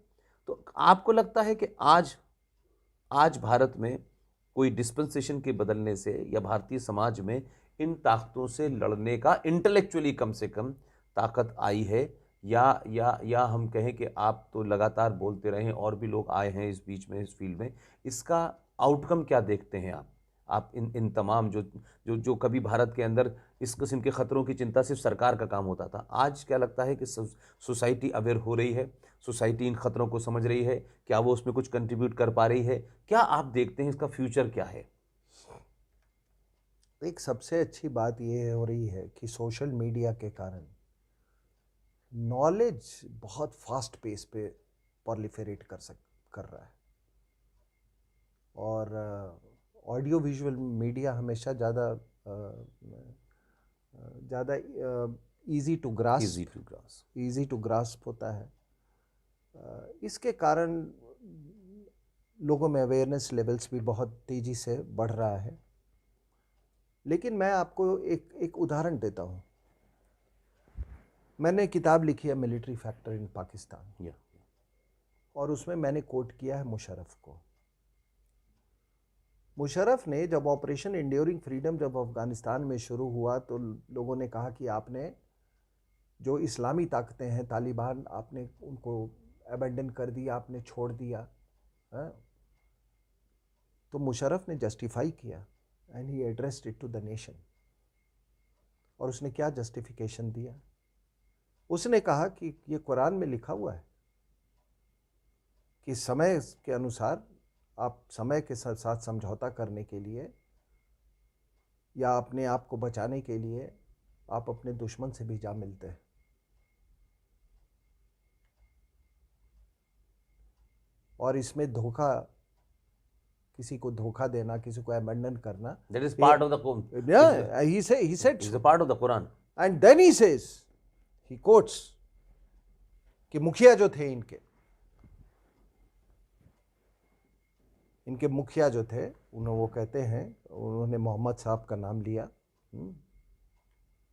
तो आपको लगता है कि आज भारत में कोई डिस्पेंसेशन के बदलने से या भारतीय समाज में इन ताकतों से लड़ने का इंटेलेक्चुअली कम से कम ताकत आई है, या हम कहें कि आप तो लगातार बोलते रहे हैं और भी लोग आए हैं इस बीच में, इस फील्ड में, इसका आउटकम क्या देखते हैं आप इन तमाम जो जो जो कभी भारत के अंदर इस किस्म के खतरों की चिंता सिर्फ सरकार का काम होता था, आज क्या लगता है कि सोसाइटी अवेयर हो रही है, सोसाइटी इन खतरों को समझ रही है, क्या वो उसमें कुछ कंट्रीब्यूट कर पा रही है? क्या आप देखते हैं इसका फ्यूचर क्या है? एक सबसे अच्छी बात ये हो रही है कि सोशल मीडिया के कारण नॉलेज बहुत फास्ट पेस पे प्रोलिफरेट कर रहा है, और ऑडियो विजुअल मीडिया हमेशा ज़्यादा इजी टू ग्रास्प होता है। इसके कारण लोगों में अवेयरनेस लेवल्स भी बहुत तेज़ी से बढ़ रहा है। लेकिन मैं आपको एक उदाहरण देता हूँ। मैंने किताब लिखी है मिलिट्री फैक्टर इन पाकिस्तान, और उसमें मैंने कोट किया है मुशर्रफ को। मुशर्रफ ने जब ऑपरेशन एंड्योरिंग फ्रीडम जब अफगानिस्तान में शुरू हुआ तो लोगों ने कहा कि आपने जो इस्लामी ताकतें हैं, तालिबान, आपने उनको अबेंडन कर दिया, आपने छोड़ दिया है? तो मुशर्रफ ने जस्टिफाई किया and he addressed it to the nation. और उसने क्या जस्टिफिकेशन दिया? उसने कहा कि ये कुरान में लिखा हुआ है कि समय के अनुसार आप समय के साथ समझौता करने के लिए या अपने आप को बचाने के लिए आप अपने दुश्मन से भी जा मिलते हैं। और इसमें धोखा, किसी को धोखा देना, किसी को अबैंडन करना, that is part of the Quran. Yeah, he said It's so. a part of the Quran. And then he says, he quotes कि मुखिया जो थे इनके मुखिया जो थे, वो कहते हैं, उन्होंने मोहम्मद साहब का नाम लिया,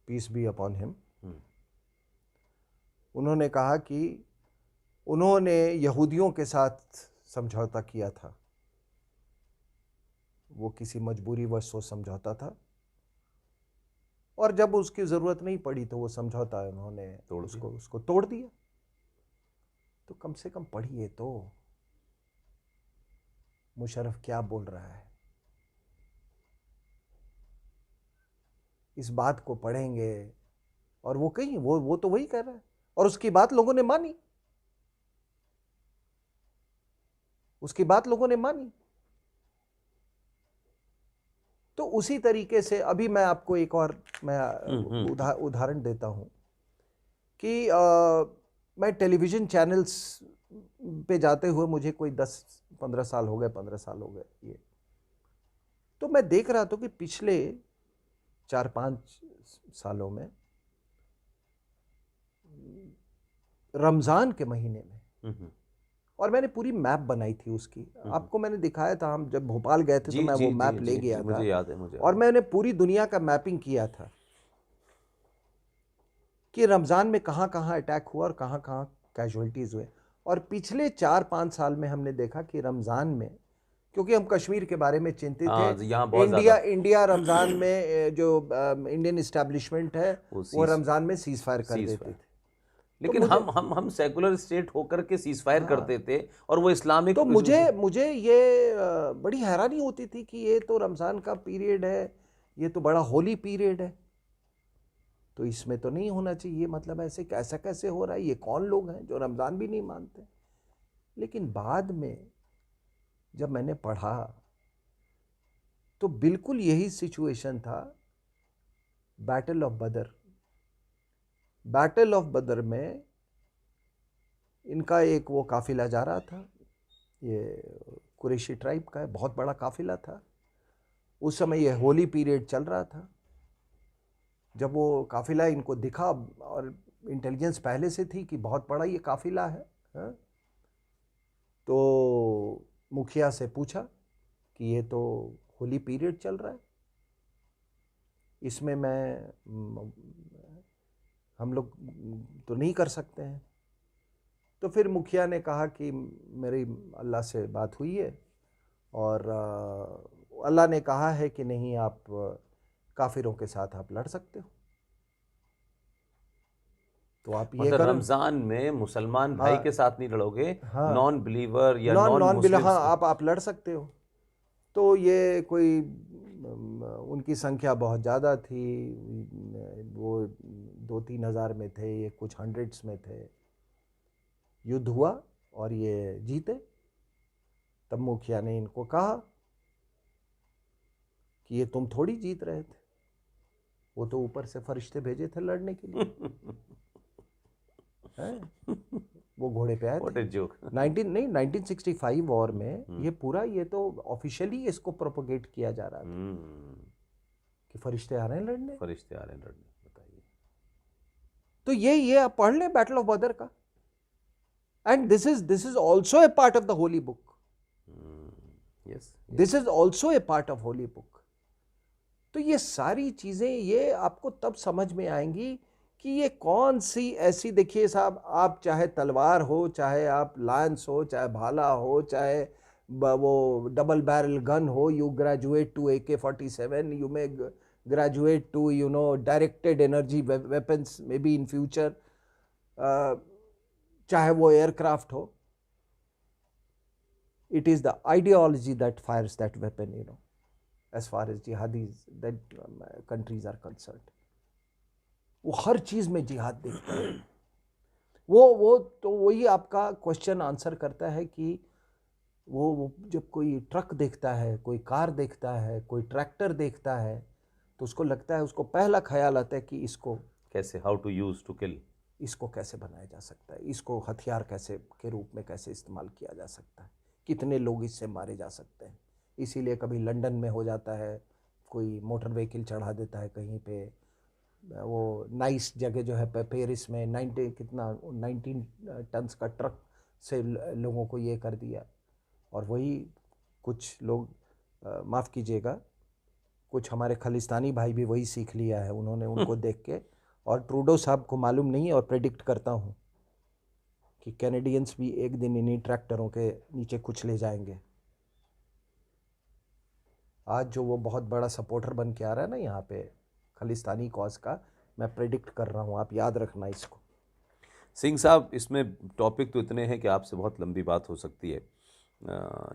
पीस बी अपॉन हिम। उन्होंने कहा कि उन्होंने यहूदियों के साथ समझौता किया था, वो किसी मजबूरी वश सोच समझौता था, और जब उसकी ज़रूरत नहीं पड़ी तो वो समझौता उन्होंने उसको तोड़ दिया। तो कम से कम पढ़िए तो मुशर्रफ क्या बोल रहा है, इस बात को पढ़ेंगे, और वो कहीं वो तो वही कर रहा है, और उसकी बात लोगों ने मानी। उसकी बात लोगों ने मानी। तो उसी तरीके से अभी मैं आपको एक और मैं उदाहरण देता हूं कि मैं टेलीविज़न चैनल्स पे जाते हुए मुझे कोई 10-15 साल हो गए, 15 साल हो गए ये। तो मैं देख रहा था कि पिछले 4-5 सालों में रमज़ान के महीने में, और मैंने पूरी मैप बनाई थी उसकी, आपको मैंने दिखाया था, हम जब भोपाल गए थे तो मैं वो मैप ले गया था, मुझे याद है, और मैंने पूरी दुनिया का मैपिंग किया था कि रमज़ान में कहाँ कहाँ अटैक हुआ और कहाँ कहाँ कैजुअल्टीज़ हुए। और पिछले 4-5 साल में हमने देखा कि रमज़ान में, क्योंकि हम कश्मीर के बारे में चिंतित थे, यहाँ बहुत इंडिया रमज़ान में जो इंडियन इस्टेब्लिशमेंट है वो रमज़ान में सीज़ फायर कर देते थे। लेकिन हम सेकुलर स्टेट होकर के सीज़ फायर करते थे और वो इस्लामिक। तो मुझे ये बड़ी हैरानी होती थी कि ये तो रमज़ान का पीरियड है, ये तो बड़ा होली पीरियड है, तो इसमें तो नहीं होना चाहिए, मतलब ऐसे कैसे हो रहा है, ये कौन लोग हैं जो रमज़ान भी नहीं मानते। लेकिन बाद में जब मैंने पढ़ा तो बिल्कुल यही सिचुएशन था। बैटल ऑफ बदर में इनका एक वो काफिला जा रहा था, ये कुरैशी ट्राइब का बहुत बड़ा काफिला था। उस समय ये होली पीरियड चल रहा था। जब वो काफिला इनको दिखा, और इंटेलिजेंस पहले से थी कि बहुत बड़ा ये काफिला है, तो मुखिया से पूछा कि ये तो होली पीरियड चल रहा है, इसमें हम लोग तो नहीं कर सकते हैं। तो फिर मुखिया ने कहा कि मेरी अल्लाह से बात हुई है और अल्लाह ने कहा है कि नहीं, आप काफिरों के साथ आप लड़ सकते हो, तो आप ये करो। रमजान में मुसलमान भाई के साथ नहीं लड़ोगे, नॉन बिलीवर या नॉन बिलीवर, हाँ, आप लड़ सकते हो। तो ये कोई उनकी संख्या बहुत ज़्यादा थी, वो 2-3 हज़ार में थे, ये कुछ हंड्रेड्स में थे। युद्ध हुआ और ये जीते। तब मुखिया ने इनको कहा कि ये तुम थोड़ी जीत रहे थे, वो तो ऊपर से फरिश्ते भेजे थे लड़ने के लिए। वो घोड़े पे आए थे। 1965 वॉर में ये पूरा, ये तो ऑफिशियली इसको प्रोपोगेट किया जा रहा था कि फरिश्ते आ रहे हैं लड़ने, बताइए। तो ये आप पढ़ लें बैटल ऑफ बदर का, and this is also a part of the Holi book. This is also a part of Holi book. तो ये सारी चीजें ये आपको तब समझ में आएंगी कि ये कौन सी ऐसी, देखिए साहब, आप चाहे तलवार हो, चाहे आप लांस हो, चाहे भाला हो, चाहे वो डबल बैरल गन हो, you graduate to AK-47, you may graduate to directed energy weapons may be in future, चाहे वो एयरक्राफ्ट हो, it is the ideology that fires that weapon, as far as jihadis that countries are concerned. वो हर चीज में जिहाद देखता है। वो तो वही आपका क्वेश्चन आंसर करता है कि वो जब कोई ट्रक देखता है, कोई कार देखता है, कोई ट्रैक्टर देखता है, तो उसको लगता है, उसको पहला ख्याल आता है कि इसको कैसे, how to use to kill, इसको कैसे बनाया जा सकता है, इसको हथियार कैसे के रूप में कैसे इस्तेमाल किया जा सकता है, कितने लोग इससे मारे जा सकते हैं। इसीलिए कभी लंदन में हो जाता है, कोई मोटर व्हीकल चढ़ा देता है कहीं पे, वो नाइस जगह जो है पेरिस में 19 टन्स का ट्रक से लोगों को ये कर दिया। और वही कुछ लोग, माफ़ कीजिएगा, कुछ हमारे खालिस्तानी भाई भी वही सीख लिया है उन्होंने, उनको देख के। और ट्रूडो साहब को मालूम नहीं है, और प्रेडिक्ट करता हूँ कि कैनेडियंस भी एक दिन इन्हीं ट्रैक्टरों के नीचे कुछ ले जाएंगे। आज जो वो बहुत बड़ा सपोर्टर बन के आ रहा है ना यहाँ पे खालिस्तानी कॉज का, मैं प्रेडिक्ट कर रहा हूँ, आप याद रखना इसको। सिंह साहब, इसमें टॉपिक तो इतने हैं कि आपसे बहुत लंबी बात हो सकती है,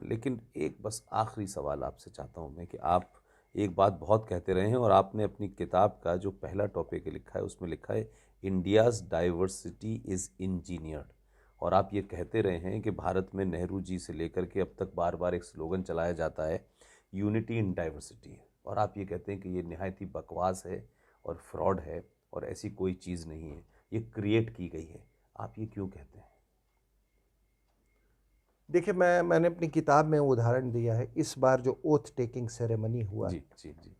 लेकिन एक बस आखिरी सवाल आपसे चाहता हूँ मैं कि आप एक बात बहुत कहते रहे हैं, और आपने अपनी किताब का जो पहला टॉपिक लिखा है उसमें लिखा है, इंडियाज़ डाइवर्सिटी इज़ इंजीनियर्ड। और आप ये कहते रहे हैं कि भारत में नेहरू जी से लेकर के अब तक बार बार एक स्लोगन चलाया जाता है, यूनिटी इन डाइवर्सिटी, और आप ये कहते हैं कि ये निहायत ही बकवास है और फ्रॉड है और ऐसी कोई चीज़ नहीं है, ये क्रिएट की गई है। आप ये क्यों कहते हैं? देखिए, मैंने अपनी किताब में उदाहरण दिया है। इस बार जो ओथ टेकिंग सेरेमनी हुआ, जी जी जी।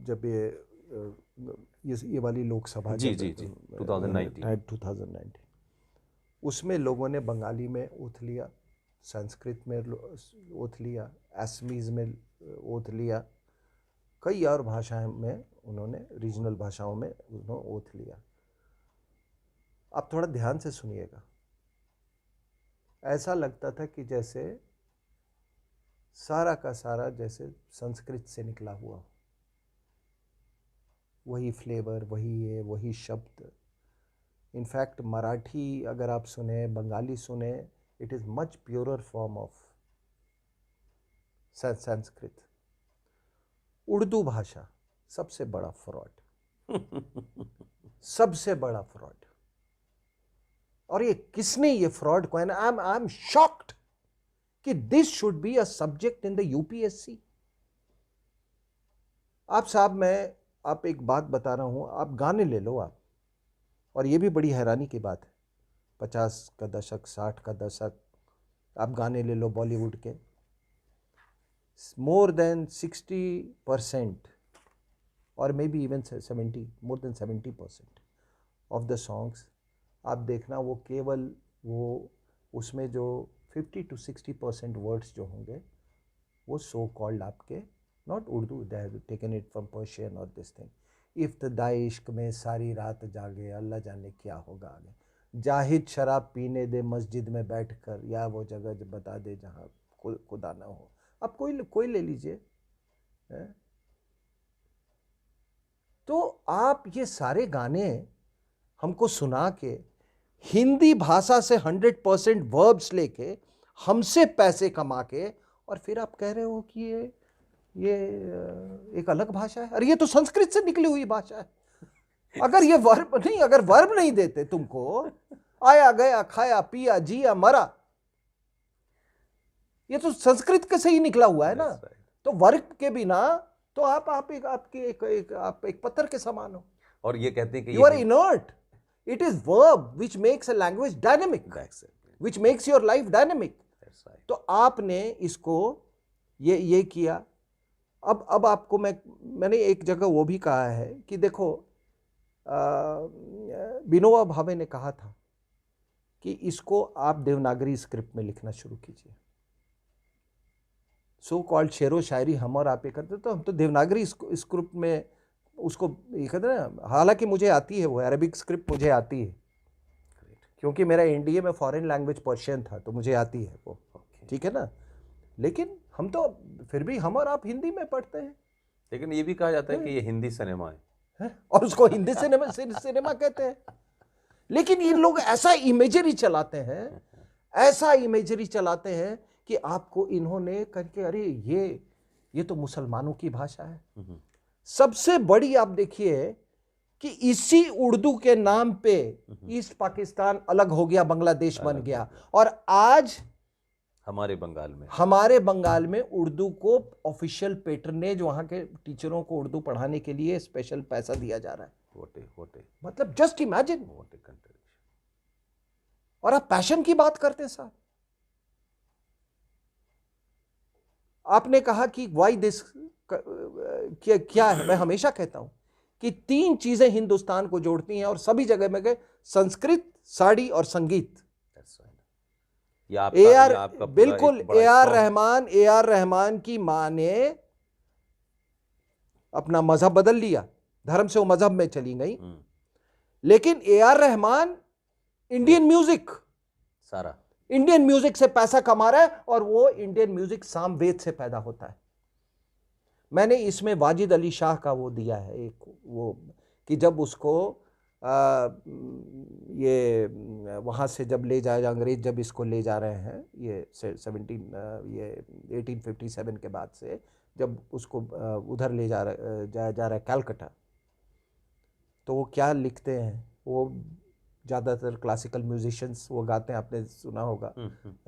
जब ये वाली लोकसभा जी जब जी जी 2019 2019, उसमें लोगों ने बंगाली में ओथ लिया, संस्कृत में ओथ लिया, असमीज में ओथ लिया, कई और भाषाएं में उन्होंने, रीजनल भाषाओं में उन्होंने ओथ लिया। आप थोड़ा ध्यान से सुनिएगा। ऐसा लगता था कि जैसे सारा का सारा जैसे संस्कृत से निकला हुआ हो, वही फ्लेवर, वही शब्द। इनफैक्ट मराठी अगर आप सुने, बंगाली सुने, it is much purer form of Sanskrit. Urdu भाषा सबसे बड़ा फ्रॉड सबसे बड़ा फ्रॉड। और ये किसने ये फ्रॉड को, एंड आई एम शॉक्ड कि this should be a subject in the UPSC. आप एक बात बता रहा हूं, आप गाने ले लो आप, और ये भी बड़ी हैरानी की बात है, 50 का दशक, 60 का दशक, आप गाने ले लो बॉलीवुड के, मोर देन 60% और may be even 70, more than 70% of the songs आप देखना, वो केवल वो उसमें जो 50 to 60% वर्ड्स जो होंगे वो सो कॉल्ड आपके, not Urdu, they have taken it from Persian और दिस थिंग। इफ्तदाई इश्क में सारी रात जागे, अल्लाह जाने क्या होगा आगे, जाहिद शराब पीने दे मस्जिद में बैठकर, या वो जगह बता दे जहाँ खुदा ना हो। अब कोई ले लीजिए। तो आप ये सारे गाने हमको सुना के, हिंदी भाषा से 100% वर्ब्स लेके, हमसे पैसे कमा के, और फिर आप कह रहे हो कि ये एक अलग भाषा है। अरे ये तो संस्कृत से निकली हुई भाषा है। अगर ये अगर वर्ब नहीं देते तुमको, आया गया खाया पिया जिया मरा, ये तो संस्कृत के से ही निकला हुआ है ना। तो वर्ब के बिना तो आप एक पत्थर के समान हो। और ये कहते हैं कि you are inert. It is verb which makes a language dynamic, which makes your life dynamic. तो आपने इसको ये किया। अब आपको मैंने एक जगह वो भी कहा है कि देखो, विनोबा भावे ने कहा था कि इसको आप देवनागरी स्क्रिप्ट में लिखना शुरू कीजिए। सो कॉल्ड शेरो शायरी हम और आप ये करते, तो हम तो देवनागरी स्क्रिप्ट में उसको ये कहते हैं ना। हालांकि मुझे आती है वो अरबिक स्क्रिप्ट, मुझे आती है, क्योंकि मेरा एनडीए में फॉरेन लैंग्वेज पर्शियन था, तो मुझे आती है वो, ठीक है ना। लेकिन हम तो फिर भी हम और आप हिंदी में पढ़ते हैं। लेकिन ये भी कहा जाता है कि ये हिंदी सिनेमा है, और उसको हिंदी सिनेमा कहते हैं। लेकिन ये लोग ऐसा इमेजरी चलाते हैं कि आपको इन्होंने करके, अरे ये तो मुसलमानों की भाषा है। सबसे बड़ी आप देखिए कि इसी उर्दू के नाम पे ईस्ट पाकिस्तान अलग हो गया, बांग्लादेश बन गया, और आज हमारे बंगाल में उर्दू को ऑफिशियल पैटर्नेज, वहां के टीचरों को उर्दू पढ़ाने के लिए स्पेशल पैसा दिया जा रहा है। मतलब जस्ट इमेजिन। और आप पैशन की बात करते हैं साहब। आपने कहा कि वाई दिस, क्या है। मैं हमेशा कहता हूं कि 3 चीजें हिंदुस्तान को जोड़ती हैं, और सभी जगह में गए, संस्कृत, साड़ी और संगीत। बिल्कुल। ए आर रहमान की मां ने अपना मजहब बदल लिया, धर्म से वो मजहब में चली गई, लेकिन A R Rahman Indian music से पैसा कमा रहा है, और वो इंडियन म्यूजिक सामवेद से पैदा होता है। मैंने इसमें वाजिद अली शाह का वो दिया है, एक वो कि जब उसको ये वहाँ से जब ले जाए, अंग्रेज जब इसको ले जा रहे हैं, ये 1857 के बाद से जब उसको उधर ले जा रहा है कलकत्ता, तो वो क्या लिखते हैं, वो ज़्यादातर क्लासिकल म्यूजिशियंस वो गाते हैं, आपने सुना होगा,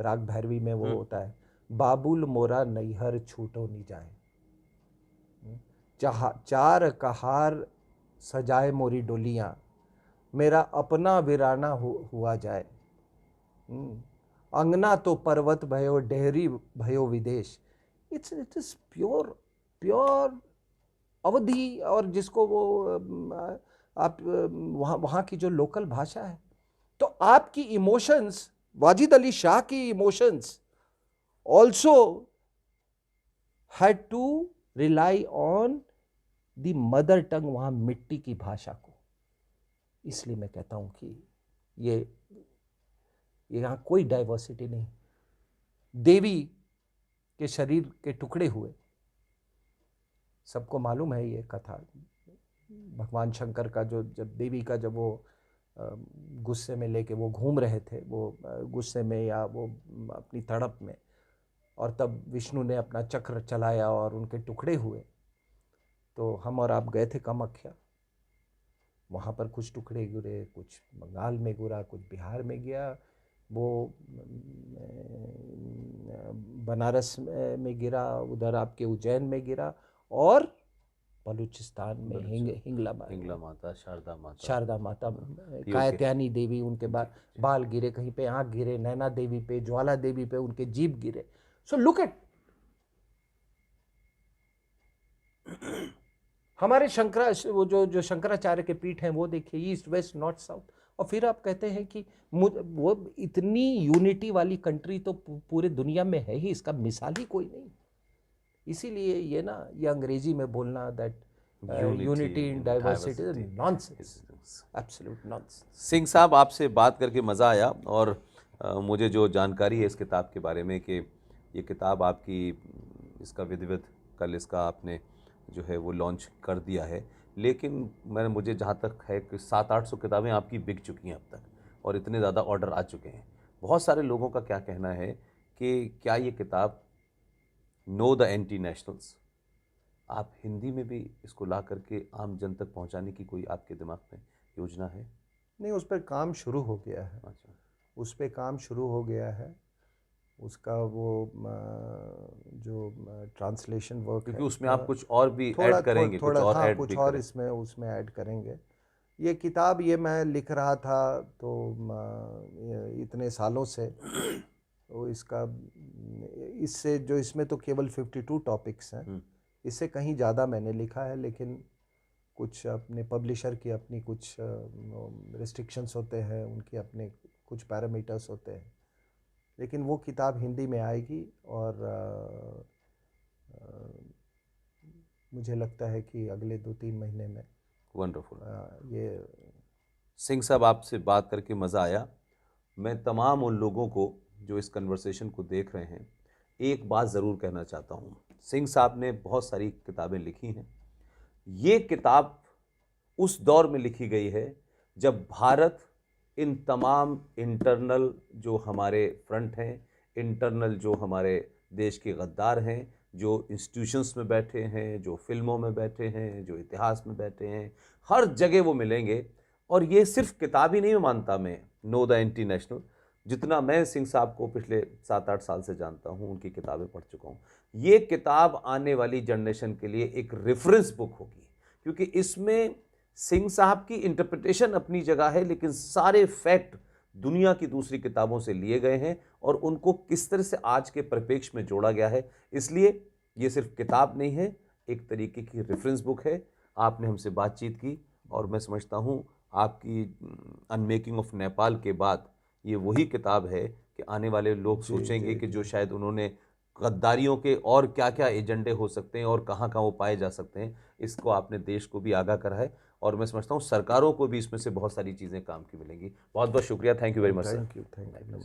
राग भैरवी में वो होता है, बाबुल मोरा नैहर छूटो नी जाए, चार कहार सजाए मोरी डोलियाँ, मेरा अपना वीराना हुआ जाए, अंगना तो पर्वत भयो डेहरी भयो विदेश। इट इज प्योर प्योर अवधि, और जिसको वो आप वहाँ की जो लोकल भाषा है। तो आपकी इमोशंस, वाजिद अली शाह की emotions also had to rely on the mother tongue, वहाँ मिट्टी की भाषा को। इसलिए मैं कहता हूँ कि ये यहाँ कोई डाइवर्सिटी नहीं। देवी के शरीर के टुकड़े हुए, सबको मालूम है ये कथा, भगवान शंकर का जो, जब देवी का, जब वो गुस्से में लेके वो घूम रहे थे, वो गुस्से में या वो अपनी तड़प में, और तब विष्णु ने अपना चक्र चलाया और उनके टुकड़े हुए। तो हम और आप गए थे कामाख्या, वहाँ पर कुछ टुकड़े गिरे, कुछ बंगाल में गिरा, कुछ बिहार में गया, वो बनारस में गिरा, उधर आपके उज्जैन में गिरा, और बलूचिस्तान में हिंगला माता, शारदा माता, कात्यायनी देवी, उनके बाल गिरे, कहीं पे आँख गिरे, नैना देवी पे, ज्वाला देवी पे उनके जीभ गिरे। सो लुक एट हमारे वो जो शंकराचार्य के पीठ हैं, वो देखिए, ईस्ट वेस्ट नॉर्थ साउथ। और फिर आप कहते हैं कि वो इतनी यूनिटी वाली कंट्री तो पूरे दुनिया में है ही, इसका मिसाल ही कोई नहीं। इसीलिए ये ना, ये अंग्रेजी में बोलना that unity in diversity, nonsense, absolute nonsense. Singh साहब, आपसे बात करके मज़ा आया, और मुझे जो जानकारी है इस किताब के बारे में कि ये किताब आपकी, इसका विधिवत कल इसका आपने जो है वो लॉन्च कर दिया है, लेकिन मुझे जहाँ तक है कि 700-800 किताबें आपकी बिक चुकी हैं अब तक, और इतने ज़्यादा ऑर्डर आ चुके हैं। बहुत सारे लोगों का क्या कहना है कि क्या ये किताब नो द एंटी नेशनल्स, आप हिंदी में भी इसको ला करके आम जन तक पहुंचाने की कोई आपके दिमाग में योजना है? नहीं, उस पर काम शुरू हो गया है। अच्छा, उस पर काम शुरू हो गया है, उसका वो जो ट्रांसलेशन वर्क, क्योंकि उसमें आप कुछ और भी ऐड करेंगे, थोड़ा हाँ, कुछ और इसमें उसमें ऐड करेंगे। ये किताब ये मैं लिख रहा था तो इतने सालों से, तो इससे जो इसमें तो केवल 52 टॉपिक्स हैं, इससे कहीं ज़्यादा मैंने लिखा है, लेकिन कुछ अपने पब्लिशर की अपनी कुछ रिस्ट्रिक्शंस होते हैं, उनके अपने कुछ पैरामीटर्स होते हैं। लेकिन वो किताब हिंदी में आएगी, और मुझे लगता है कि अगले 2-3 महीने में। वंडरफुल। ये सिंह साहब, आपसे बात करके मज़ा आया। मैं तमाम उन लोगों को जो इस कन्वर्सेशन को देख रहे हैं एक बात ज़रूर कहना चाहता हूँ। सिंह साहब ने बहुत सारी किताबें लिखी हैं। ये किताब उस दौर में लिखी गई है जब भारत इन तमाम इंटरनल जो हमारे फ्रंट हैं, इंटरनल जो हमारे देश के गद्दार हैं, जो इंस्टीट्यूशंस में बैठे हैं, जो फिल्मों में बैठे हैं, जो इतिहास में बैठे हैं, हर जगह वो मिलेंगे। और ये सिर्फ किताब ही नहीं मानता मैं, नो द एंटी नेशनल, जितना मैं सिंह साहब को पिछले 7-8 साल से जानता हूँ, उनकी किताबें पढ़ चुका हूँ, ये किताब आने वाली जनरेशन के लिए एक रेफरेंस बुक होगी, क्योंकि इसमें सिंह साहब की इंटरप्रिटेशन अपनी जगह है, लेकिन सारे फैक्ट दुनिया की दूसरी किताबों से लिए गए हैं और उनको किस तरह से आज के परिप्रेक्ष्य में जोड़ा गया है। इसलिए ये सिर्फ किताब नहीं है, एक तरीके की रेफरेंस बुक है। आपने हमसे बातचीत की, और मैं समझता हूँ आपकी अनमेकिंग ऑफ नेपाल के बाद ये वही किताब है कि आने वाले लोग सोचेंगे कि जो शायद उन्होंने गद्दारियों के और क्या क्या एजेंडे हो सकते हैं और कहाँ कहाँ वो पाए जा सकते हैं, इसको आपने देश को भी आगाह करा है, और मैं समझता हूँ सरकारों को भी इसमें से बहुत सारी चीज़ें काम की मिलेंगी। बहुत बहुत शुक्रिया। Thank you very much sir. Thank you.